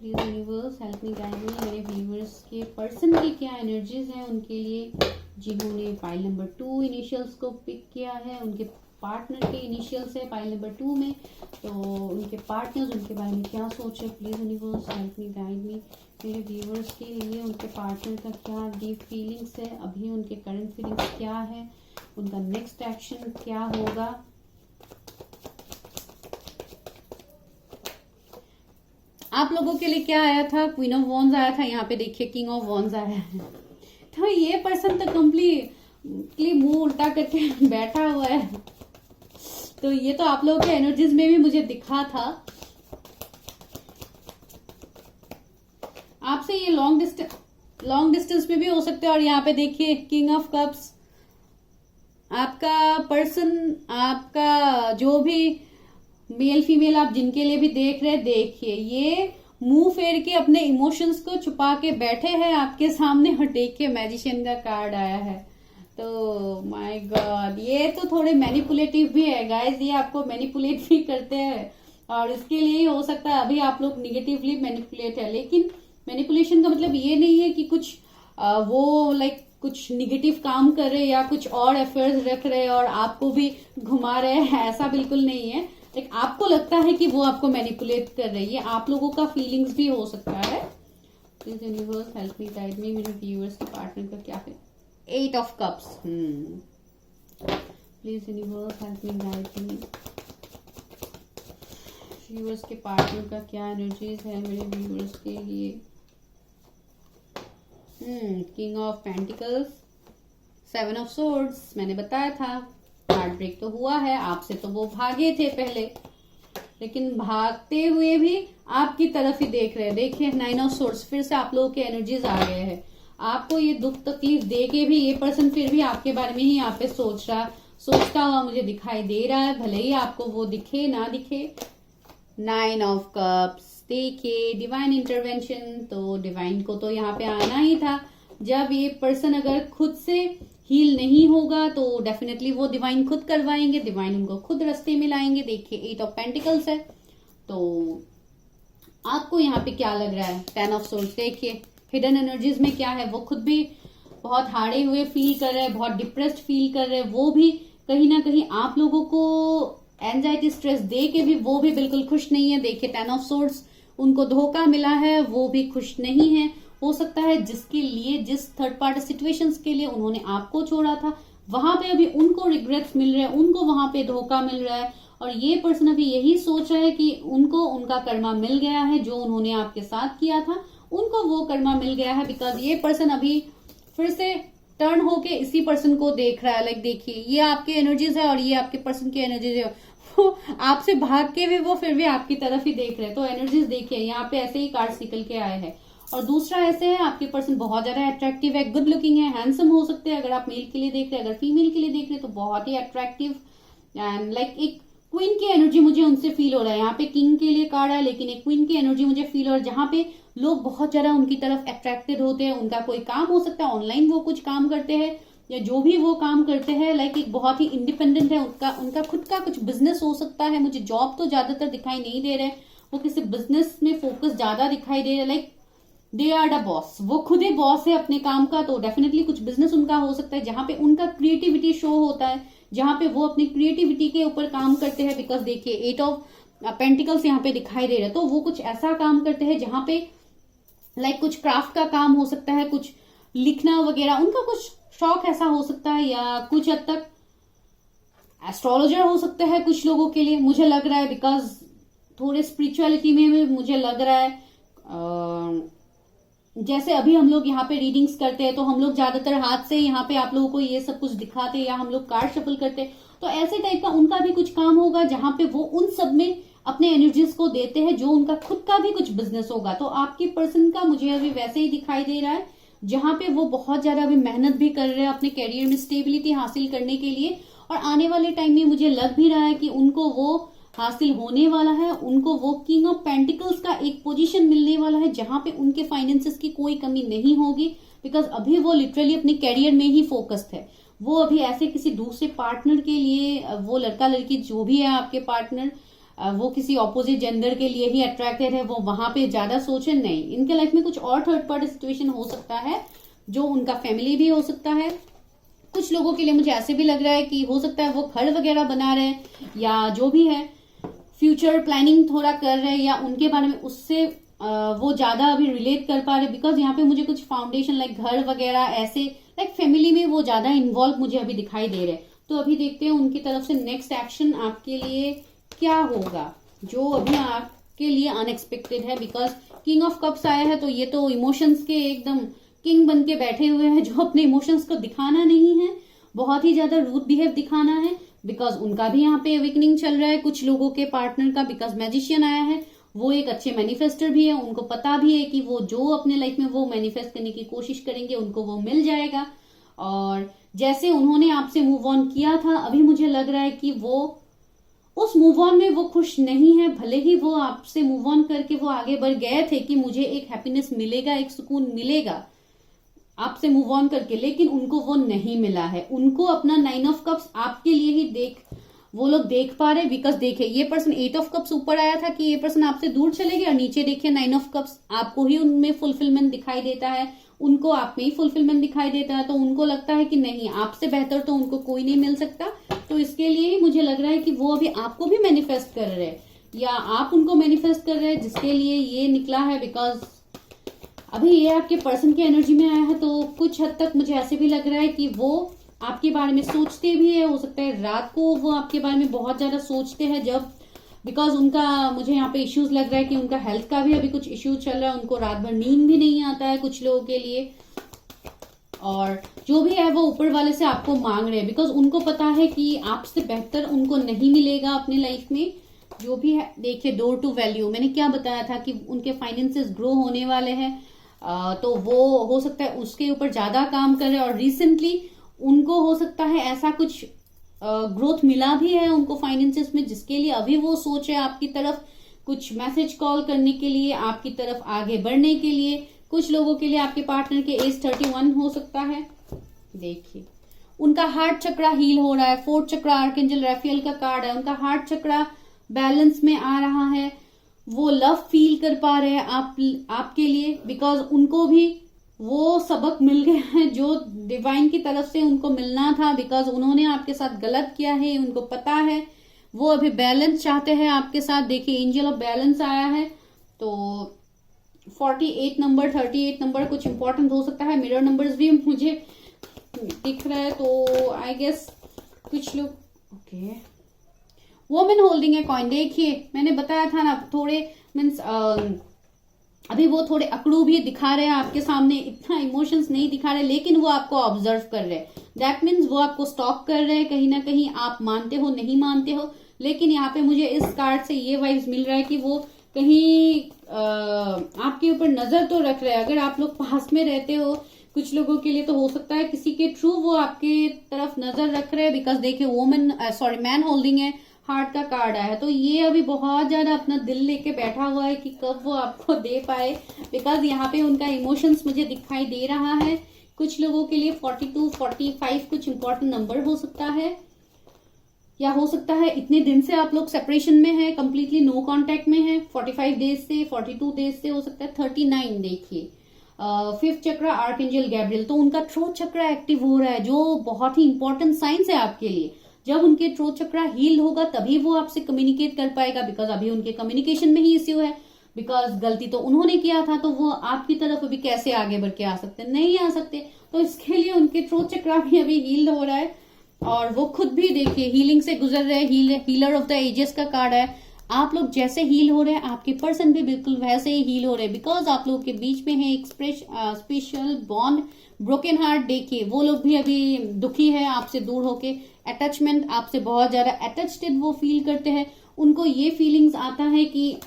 Please universe help me guide मी, मेरे व्यूअर्स के पर्सन की क्या एनर्जीज हैं उनके लिए, जिन्होंने फाइल नंबर 2 इनिशियल्स को पिक किया है, उनके पार्टनर के इनिशियल्स है फाइल नंबर 2 में, तो उनके पार्टनर्स उनके बारे में क्या सोच रहे, please universe help me guide मी, मेरे व्यूअर्स के लिए उनके पार्टनर का क्या डीप फीलिंग्स है, अभी उनके करंट फीलिंग्स क्या है, उनका नेक्स्ट एक्शन क्या होगा। आप लोगों के लिए क्या आया था, क्वीन ऑफ वॉन्स आया था, यहाँ पे देखिए किंग ऑफ वॉन्स आया है। तो ये पर्सन तो कंप्लीटली मुंह उल्टा करके बैठा हुआ है। तो ये तो आप लोगों के एनर्जीज में भी मुझे दिखा था। आपसे ये लॉन्ग डिस्टेंस में भी हो सकते हैं। और यहाँ पे देखिए किंग ऑफ कप्स, आपका पर्सन, आपका जो भी मेल फीमेल आप जिनके लिए भी देख रहे हैं, देखिए ये मुंह फेर के अपने इमोशंस को छुपा के बैठे हैं आपके सामने, और देखिए मैजिशियन का कार्ड आया है। तो माय गॉड, ये तो थोड़े मैनिपुलेटिव भी है गाइस, ये आपको मैनिपुलेट भी करते हैं, और इसके लिए हो सकता है अभी आप लोग निगेटिवली मैनिपुलेट है। लेकिन मैनिपुलेशन का मतलब ये नहीं है कि कुछ वो लाइक कुछ निगेटिव काम कर रहे या कुछ और अफेयर्स रख रहे और आपको भी घुमा रहे हैं, ऐसा बिल्कुल नहीं है। लाइक आपको लगता है कि वो आपको मैनिपुलेट कर रही है, आप लोगों का फीलिंग्स भी हो सकता है। Please universe help me guide मी, मेरे व्यूअर्स के पार्टनर का क्या है, 8 of cups. Please universe help me guide me, viewers के पार्टनर का क्या एनर्जीज है मेरे व्यूअर्स के लिए। King of pentacles, 7 of swords, मैंने बताया था हार्ट ब्रेक तो हुआ है आपसे, तो वो भागे थे पहले, लेकिन भागते हुए भी आपकी तरफ ही देख रहे हैं। देखिए 9 ऑफ सोर्ड्स, फिर से आप लोगों के एनर्जीज आ गए हैं। आपको ये दुख तकलीफ दे के भी ये पर्सन फिर भी आपके बारे में ही यहाँ पे सोचता हुआ मुझे दिखाई दे रहा है, भले ही आपको वो दिखे ना दिखे। 9 ऑफ कप्स, देखिए डिवाइन इंटरवेंशन, तो डिवाइन को तो यहाँ पे आना ही था। जब ये पर्सन अगर खुद से हील नहीं होगा तो डेफिनेटली वो डिवाइन खुद करवाएंगे, डिवाइन उनको खुद रास्ते में लाएंगे। देखिए 8 ऑफ पेंटिकल्स है, तो आपको यहाँ पे क्या लग रहा है, 10 ऑफ सोर्ड्स, देखिए हिडन एनर्जीज में क्या है, वो खुद भी बहुत हारे हुए फील कर रहे हैं, बहुत डिप्रेस्ड फील कर रहे हैं, वो भी कहीं ना कहीं आप लोगों को एंजाइटी स्ट्रेस दे के भी वो भी बिल्कुल खुश नहीं है। देखिए 10 ऑफ सोर्ड्स, उनको धोखा मिला है, वो भी खुश नहीं है। हो सकता है जिसके लिए, जिस थर्ड पार्टी सिचुएशंस के लिए उन्होंने आपको छोड़ा था, वहां पे अभी उनको रिग्रेट्स मिल रहे हैं, उनको वहां पे धोखा मिल रहा है, और ये पर्सन अभी यही सोच रहा है कि उनको उनका कर्मा मिल गया है, जो उन्होंने आपके साथ किया था उनको वो कर्मा मिल गया है। बिकॉज ये पर्सन अभी फिर से टर्न होके इसी पर्सन को देख रहा है। लाइक देखिए ये आपके एनर्जीज है और ये आपके पर्सन की एनर्जीज है, वो आपसे भाग के भी वो फिर भी आपकी तरफ ही देख रहे हैं। तो एनर्जीज देखिए यहाँ पे ऐसे ही कार्ड्स निकल के आए हैं। और दूसरा ऐसे है, आपके पर्सन बहुत ज्यादा अट्रैक्टिव है, गुड लुकिंग है, हैंडसम हो सकते हैं। अगर आप मेल के लिए देख रहे हैं, अगर फीमेल के लिए देख रहे हैं तो बहुत ही अट्रैक्टिव एंड लाइक एक क्वीन की एनर्जी मुझे उनसे फील हो रहा है। यहाँ पे किंग के लिए कार्ड है, लेकिन एक क्वीन की एनर्जी मुझे फील हो रहा है, जहाँ पे लोग बहुत ज्यादा उनकी तरफ अट्रैक्टेड होते हैं। उनका कोई काम हो सकता है, ऑनलाइन वो कुछ काम करते हैं या जो भी वो काम करते हैं, लाइक एक बहुत ही इंडिपेंडेंट है। उनका खुद का कुछ बिजनेस हो सकता है। मुझे जॉब तो ज्यादातर दिखाई नहीं दे रहे, वो किसी बिजनेस में फोकस ज्यादा दिखाई दे रहा है। Like they are the boss, वो खुद ही बॉस है अपने काम का। तो डेफिनेटली कुछ बिजनेस उनका हो सकता है जहां पे उनका क्रिएटिविटी शो होता है, जहां पे वो अपनी क्रिएटिविटी के ऊपर काम करते हैं। बिकॉज देखिए 8 ऑफ पेंटिकल्स यहाँ पे दिखाई दे रहा है, तो वो कुछ ऐसा काम करते हैं जहां पे लाइक कुछ क्राफ्ट का काम हो सकता है, कुछ लिखना वगैरह, उनका कुछ शौक ऐसा हो सकता है, या कुछ हद तक एस्ट्रोलॉजर हो सकता है कुछ लोगों के लिए, मुझे लग रहा है। बिकॉज थोड़े स्पिरिचुअलिटी में मुझे लग रहा है जैसे अभी हम लोग यहाँ पे रीडिंग्स करते हैं तो हम लोग ज्यादातर हाथ से यहाँ पे आप लोगों को ये सब कुछ दिखाते हैं, या हम लोग कार्ड शफल करते हैं, तो ऐसे टाइप का उनका भी कुछ काम होगा जहां पे वो उन सब में अपने एनर्जीज को देते हैं, जो उनका खुद का भी कुछ बिजनेस होगा। तो आपके पर्सन का मुझे अभी वैसे ही दिखाई दे रहा है, जहां पे वो बहुत ज्यादा अभी मेहनत भी कर रहे हैं अपने कैरियर में स्टेबिलिटी हासिल करने के लिए, और आने वाले टाइम में मुझे लग भी रहा है कि उनको वो हासिल होने वाला है। उनको वो किंग ऑफ पेंटिकल्स का एक पोजीशन मिलने वाला है जहां पे उनके फाइनेंसेस की कोई कमी नहीं होगी। बिकॉज अभी वो लिटरली अपने कैरियर में ही फोकस्ड है। वो अभी ऐसे किसी दूसरे पार्टनर के लिए, वो लड़का लड़की जो भी है आपके पार्टनर, वो किसी ऑपोजिट जेंडर के लिए ही अट्रैक्टेड है, वो वहां पे ज्यादा सोचे नहीं। इनके लाइफ में कुछ और थर्ड पार्टी सिचुएशन हो सकता है, जो उनका फैमिली भी हो सकता है। कुछ लोगों के लिए मुझे ऐसे भी लग रहा है कि हो सकता है वो घर वगैरह बना रहे हैं, या जो भी है फ्यूचर प्लानिंग थोड़ा कर रहे हैं, या उनके बारे में उससे वो ज्यादा अभी रिलेट कर पा रहे, बिकॉज यहाँ पे मुझे कुछ फाउंडेशन लाइक घर वगैरह ऐसे लाइक फैमिली में वो ज्यादा इन्वॉल्व मुझे अभी दिखाई दे रहे हैं। तो अभी देखते हैं उनकी तरफ से नेक्स्ट एक्शन आपके लिए क्या होगा, जो अभी आपके लिए अनएक्सपेक्टेड है। बिकॉज किंग ऑफ कप्स आया है, तो ये तो इमोशंस के एकदम किंग बन के बैठे हुए हैं, जो अपने इमोशंस को दिखाना नहीं है, बहुत ही ज्यादा रूड बिहेव दिखाना है। बिकॉज उनका भी यहाँ पे अवेकनिंग चल रहा है कुछ लोगों के पार्टनर का, बिकॉज मैजिशियन आया है, वो एक अच्छे मैनिफेस्टर भी है, उनको पता भी है कि वो जो अपने लाइफ में वो मैनिफेस्ट करने की कोशिश करेंगे उनको वो मिल जाएगा। और जैसे उन्होंने आपसे मूव ऑन किया था, अभी मुझे लग रहा है कि वो उस मूव ऑन में वो खुश नहीं है। भले ही वो आपसे मूव ऑन करके वो आगे बढ़ गए थे कि मुझे एक हैप्पीनेस मिलेगा, एक सुकून मिलेगा आपसे मूव ऑन करके, लेकिन उनको वो नहीं मिला है। उनको अपना 9 ऑफ कप्स आपके लिए ही वो लोग देख पा रहे। बिकॉज देखे ये पर्सन 8 ऑफ कप्स ऊपर आया था कि ये पर्सन आपसे दूर चले गए, और नीचे देखिए 9 ऑफ कप्स आपको ही उनमें फुलफिलमेंट दिखाई देता है, उनको आप में ही फुलफिलमेंट दिखाई देता है। तो उनको लगता है कि नहीं, आपसे बेहतर तो उनको कोई नहीं मिल सकता। तो इसके लिए ही मुझे लग रहा है कि वो अभी आपको भी मैनिफेस्ट कर रहे हैं, या आप उनको मैनिफेस्ट कर रहे हैं, जिसके लिए ये निकला है। बिकॉज अभी ये आपके पर्सन की एनर्जी में आया है, तो कुछ हद तक मुझे ऐसे भी लग रहा है कि वो आपके बारे में सोचते भी है। हो सकता है रात को वो आपके बारे में बहुत ज्यादा सोचते हैं, जब बिकॉज उनका मुझे यहाँ पे इश्यूज लग रहा है कि उनका हेल्थ का भी अभी कुछ इश्यूज चल रहा है, उनको रात भर नींद भी नहीं आता है कुछ लोगों के लिए। और जो भी है वो ऊपर वाले से आपको मांग रहे हैं, बिकॉज उनको पता है कि आपसे बेहतर उनको नहीं मिलेगा अपने लाइफ में। जो भी है देखिए, डोर टू वैल्यू, मैंने क्या बताया था कि उनके फाइनेंसेस ग्रो होने वाले हैं, तो वो हो सकता है उसके ऊपर ज्यादा काम करे। और रिसेंटली उनको हो सकता है ऐसा कुछ ग्रोथ मिला भी है उनको फाइनेंसेस में, जिसके लिए अभी वो सोच है आपकी तरफ कुछ मैसेज कॉल करने के लिए, आपकी तरफ आगे बढ़ने के लिए। कुछ लोगों के लिए आपके पार्टनर के एज 31 हो सकता है। देखिए उनका हार्ट चक्रा हील हो रहा है, 4th चक्रा आर्कएंजल राफेल का कार्ड है, उनका हार्ट चक्रा बैलेंस में आ रहा है, वो लव फील कर पा रहे हैं आपके लिए। बिकॉज उनको भी वो सबक मिल गया है जो डिवाइन की तरफ से उनको मिलना था, बिकॉज उन्होंने आपके साथ गलत किया है, उनको पता है। वो अभी बैलेंस चाहते हैं आपके साथ। देखिए एंजल ऑफ बैलेंस आया है, तो 48 नंबर 38 नंबर कुछ इंपॉर्टेंट हो सकता है। मिरर नंबर्स भी मुझे दिख रहा है, तो आई गेस कुछ लोग ओके वोमेन होल्डिंग है कॉइन। देखिए मैंने बताया था ना, थोड़े मीन्स अभी वो थोड़े अकड़ू भी दिखा रहे हैं आपके सामने, इतना इमोशंस नहीं दिखा रहे, लेकिन वो आपको ऑब्जर्व कर रहे हैं। दैट मीन्स वो आपको स्टॉक कर रहे हैं कहीं ना कहीं, आप मानते हो नहीं मानते हो। लेकिन यहाँ पे मुझे इस कार्ड से ये वाइब्स मिल रहा है कि वो कहीं आपके ऊपर नजर तो रख रहे हैं। अगर आप लोग पास में रहते हो, कुछ लोगों के लिए तो हो सकता है किसी के थ्रू वो आपके तरफ नजर रख रहे हैं। बिकॉज देखिए मैन होल्डिंग है, हार्ट का कार्ड आया है, तो ये अभी बहुत ज्यादा अपना दिल लेके बैठा हुआ है कि कब वो आपको दे पाए। बिकॉज यहाँ पे उनका इमोशंस मुझे दिखाई दे रहा है। कुछ लोगों के लिए 42 45 कुछ इंपॉर्टेंट नंबर हो सकता है, या हो सकता है इतने दिन से आप लोग सेपरेशन में है, कंप्लीटली नो कांटेक्ट में है। 45 डेज से 42 डेज से हो सकता है 39। देखिए 5th चक्र आर्कएंजल गैब्रियल, तो उनका थ्रोट चक्र एक्टिव हो रहा है, जो बहुत ही इंपॉर्टेंट साइंस है आपके लिए। जब उनके थ्रोट चक्र हील होगा तभी वो आपसे कम्युनिकेट कर पाएगा। बिकॉज अभी उनके कम्युनिकेशन में ही इश्यू है, बिकॉज गलती तो उन्होंने किया था, तो वो आपकी तरफ अभी कैसे आगे बढ़ के आ सकते, नहीं आ सकते। तो इसके लिए उनके थ्रोट चक्र भी अभी हील हो रहा है, और वो खुद भी देखिए हीलिंग से गुजर रहे हैं। हीलर ऑफ द एजेस का कार्ड है। आप लोग जैसे हील हो रहे हैं, आपके पर्सन भी बिल्कुल वैसे ही हील हो रहे हैं। बिकॉज आप लोगों के बीच में है एक स्पेशल बॉन्ड, ब्रोकन हार्ट। देखिए वो लोग भी अभी दुखी है आपसे दूर होके, अटैचमेंट आपसे बहुत ज्यादा अटैच्ड वो फील करते हैं। उनको ये फीलिंग्स आता है कि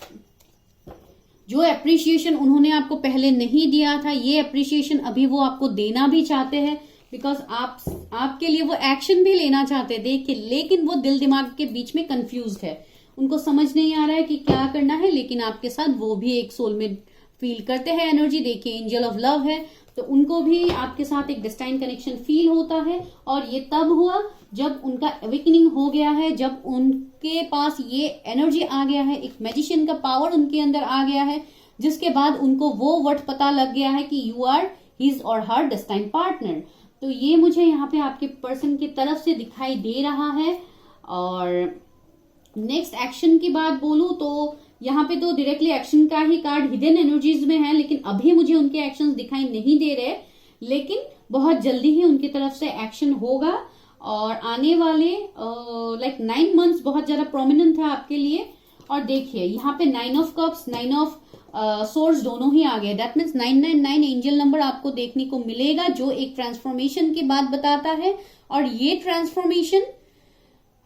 जो अप्रिशिएशन उन्होंने आपको पहले नहीं दिया था, ये अप्रिशिएशन अभी वो आपको देना भी चाहते हैं। बिकॉज आपके लिए वो एक्शन भी लेना चाहते हैं देखिए, लेकिन वो दिल दिमाग के बीच में कंफ्यूज्ड है, उनको समझ नहीं आ रहा है कि क्या करना है। लेकिन आपके साथ वो भी एक सोलमेट फील करते हैं एनर्जी। देखिए एंजल ऑफ लव है, तो उनको भी आपके साथ एक डिस्टाइन कनेक्शन फील होता है। और ये तब हुआ जब उनका अवेकनिंग हो गया है, जब उनके पास ये एनर्जी आ गया है, एक मैजिशियन का पावर उनके अंदर आ गया है, जिसके बाद उनको वो वर्ड पता लग गया है कि यू आर हिज और हर डिस्टाइन पार्टनर। तो ये मुझे यहाँ पे आपके पर्सन की तरफ से दिखाई दे रहा है। और नेक्स्ट एक्शन की बात बोलूं तो यहाँ पे तो डायरेक्टली एक्शन का ही कार्ड हिडन एनर्जीज में है, लेकिन अभी मुझे उनके एक्शंस दिखाई नहीं दे रहे, लेकिन बहुत जल्दी ही उनकी तरफ से एक्शन होगा। और आने वाले 9 मंथ्स बहुत ज्यादा प्रोमिनेंट है आपके लिए। और देखिए यहाँ पे 9 ऑफ कप्स, 9 ऑफ सोर्स दोनों ही आ गए। दैट मीन्स 999 एंजल नंबर आपको देखने को मिलेगा, जो एक ट्रांसफॉर्मेशन की बात बताता है। और ये ट्रांसफॉर्मेशन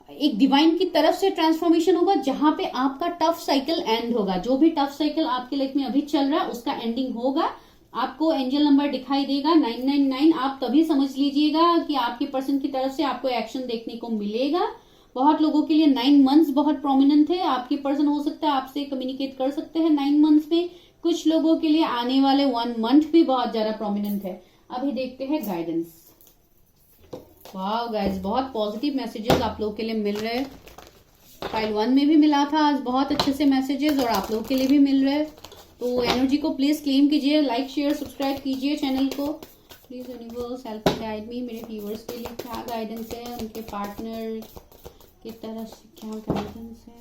एक डिवाइन की तरफ से ट्रांसफॉर्मेशन होगा, जहां पे आपका टफ साइकिल एंड होगा। जो भी टफ साइकिल आपके लाइफ में अभी चल रहा है उसका एंडिंग होगा। आपको एंजल नंबर दिखाई देगा 999। आप तभी समझ लीजिएगा कि आपके पर्सन की तरफ से आपको एक्शन देखने को मिलेगा। बहुत लोगों के लिए 9 मंथ्स बहुत प्रोमिनेंट है। आपके पर्सन हो सकता है आपसे कम्युनिकेट कर सकते हैं 9 मंथ्स में। कुछ लोगों के लिए आने वाले 1 मंथ भी बहुत ज्यादा प्रोमिनेंट है। अभी देखते हैं गाइडेंस। वाह गाइस, बहुत पॉजिटिव मैसेजेस आप लोगों के लिए मिल रहे हैं। फाइल 1 में भी मिला था आज बहुत अच्छे से मैसेजेस, और आप लोगों के लिए भी मिल रहे हैं। तो एनर्जी को प्लीज क्लेम कीजिए, लाइक शेयर सब्सक्राइब कीजिए चैनल को। Please universe help guide me. मेरे व्यूअर्स के लिए क्या गाइडेंस है, उनके पार्टनर की तरफ से क्या गाइडेंस है।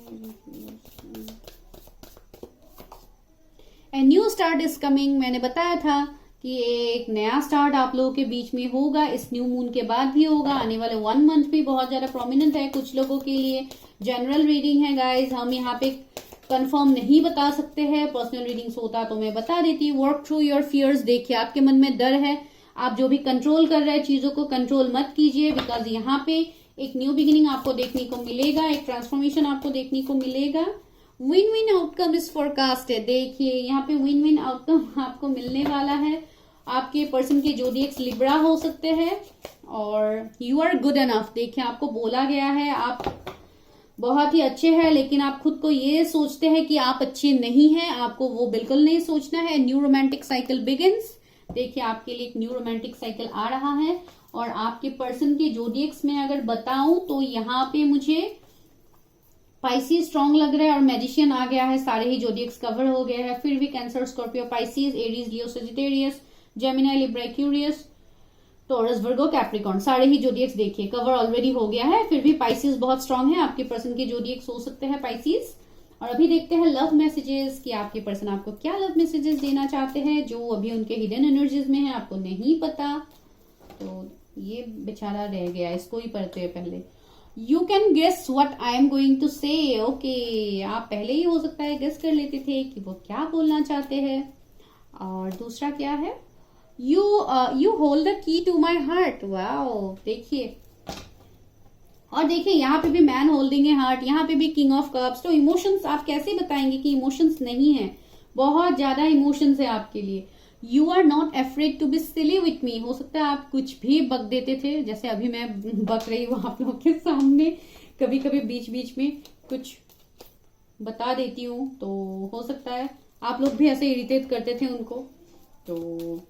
A new start is coming. मैंने बताया था कि एक नया स्टार्ट आप लोगों के बीच में होगा, इस न्यू मून के बाद भी होगा। आने वाले 1 मंथ भी बहुत ज्यादा प्रोमिनेंट है कुछ लोगों के लिए। जनरल रीडिंग है गाइज, हम यहाँ पे कंफर्म नहीं बता सकते हैं। पर्सनल रीडिंग्स होता तो मैं बता देती। Work through your fears. देखिए आपके मन में डर है, आप जो भी कंट्रोल कर रहे हैं चीजों को कंट्रोल मत कीजिए, बिकॉज यहाँ पे एक न्यू बिगिनिंग आपको देखने को मिलेगा, एक ट्रांसफॉर्मेशन आपको देखने को मिलेगा। Win win outcome is forecasted. देखिए यहाँ पे विन विन आउटकम आपको मिलने वाला है। आपके पर्सन के जोडिएक्स लिब्रा हो सकते हैं, और यू आर गुड एनफ। देखिए आपको बोला गया है आप बहुत ही अच्छे हैं, लेकिन आप खुद को ये सोचते हैं कि आप अच्छे नहीं हैं। आपको वो बिल्कुल नहीं सोचना है। New romantic cycle begins. देखिए आपके लिए एक न्यू रोमांटिक साइकिल आ रहा है। और आपके पर्सन के जोडिएक्स में अगर बताऊं तो यहाँ पे मुझे पाइसिस स्ट्रॉन्ग लग रहा है, और मैजिशियन आ गया है। सारे ही जोडिएक्स कवर हो गए हैं। फिर भी Cancer, Scorpio, Pisces, Aries, Leo, Sagittarius, Gemini, Libra, Aquarius, Taurus, Virgo, Capricorn, सारे ही जोडिएक्स देखिए कवर ऑलरेडी हो गया है। फिर भी पाइसिस बहुत स्ट्रांग है। आपके पर्सन के जोडिएक्स हो सकते हैं पाइसिस। और अभी देखते हैं लव मैसेजेस कि आपके पर्सन आपको क्या लव मैसेजेस देना चाहते हैं, जो अभी उनके हिडन एनर्जीज में है, आपको नहीं पता। तो ये बेचारा रह गया, इसको ही पढ़ते हैं पहले। You can guess what I am going to say. Okay, आप पहले ही हो सकता है गेस कर लेते थे कि वो क्या बोलना चाहते हैं। और दूसरा क्या है, you hold the key to my heart. Wow, देखिए। और देखिए यहाँ पे भी मैन होल्डिंग है हार्ट, यहाँ पे भी किंग ऑफ कप्स। तो इमोशंस आप कैसे बताएंगे कि इमोशंस नहीं है? बहुत ज्यादा इमोशंस है आपके लिए। You are not afraid to be silly with me. हो सकता है आप कुछ भी बक देते थे, जैसे अभी मैं बक रही हूँ आप लोगों के सामने। कभी कभी बीच बीच में कुछ बता देती हूँ, तो हो सकता है आप लोग भी ऐसे इरिटेट करते थे उनको, तो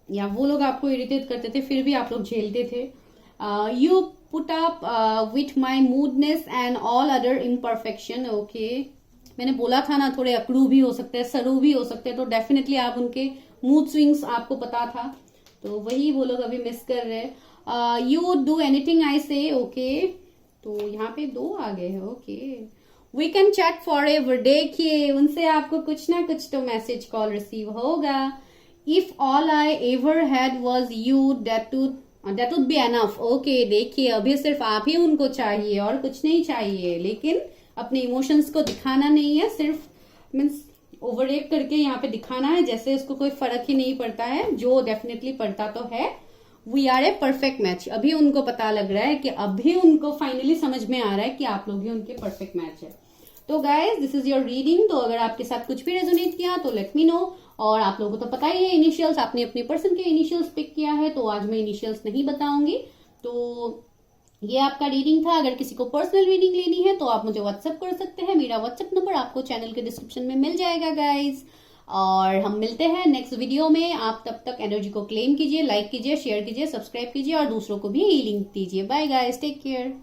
या वो लोग आपको इरिटेट करते थे, फिर भी आप लोग झेलते थे। You put up with my moodness and all other imperfection. Okay, मैंने बोला था ना थोड़े अकड़ू भी हो सकते हैं, सरू भी हो सकते हैं, तो डेफिनेटली आप उनके मूड स्विंग्स आपको पता था, तो वही वो लोग अभी मिस कर रहे हैं। यू डू एनीथिंग आई से। ओके, तो यहाँ पे 2 आ गए हैं। Okay, we can chat forever. देखिए उनसे आपको कुछ ना कुछ तो मैसेज कॉल रिसीव होगा। If all I ever had was you that would be enough. Okay, देखिए अभी सिर्फ आप ही उनको चाहिए और कुछ नहीं चाहिए, लेकिन अपने इमोशंस को दिखाना नहीं है, सिर्फ मीन्स ओवर एक्ट करके यहाँ पे दिखाना है जैसे इसको कोई फर्क ही नहीं पड़ता है, जो डेफिनेटली पड़ता तो है। We are a perfect match. अभी उनको पता लग रहा है कि अभी उनको फाइनली समझ में आ रहा है कि आप लोग ही उनके परफेक्ट मैच है। तो guys this is your reading. तो अगर आपके साथ कुछ भी रेजोनेट किया तो लेट मी नो। और आप लोगों को तो पता ही है इनिशियल्स, आपने अपने पर्सन के इनिशियल्स पिक किया है, तो आज मैं इनिशियल्स नहीं बताऊंगी। तो ये आपका रीडिंग था। अगर किसी को पर्सनल रीडिंग लेनी है तो आप मुझे व्हाट्सएप कर सकते हैं। मेरा व्हाट्सएप नंबर आपको चैनल के डिस्क्रिप्शन में मिल जाएगा गाइज। और हम मिलते हैं नेक्स्ट वीडियो में। आप तब तक एनर्जी को क्लेम कीजिए, लाइक कीजिए, शेयर कीजिए, सब्सक्राइब कीजिए और दूसरों को भी लिंक दीजिए। Bye guys, take care.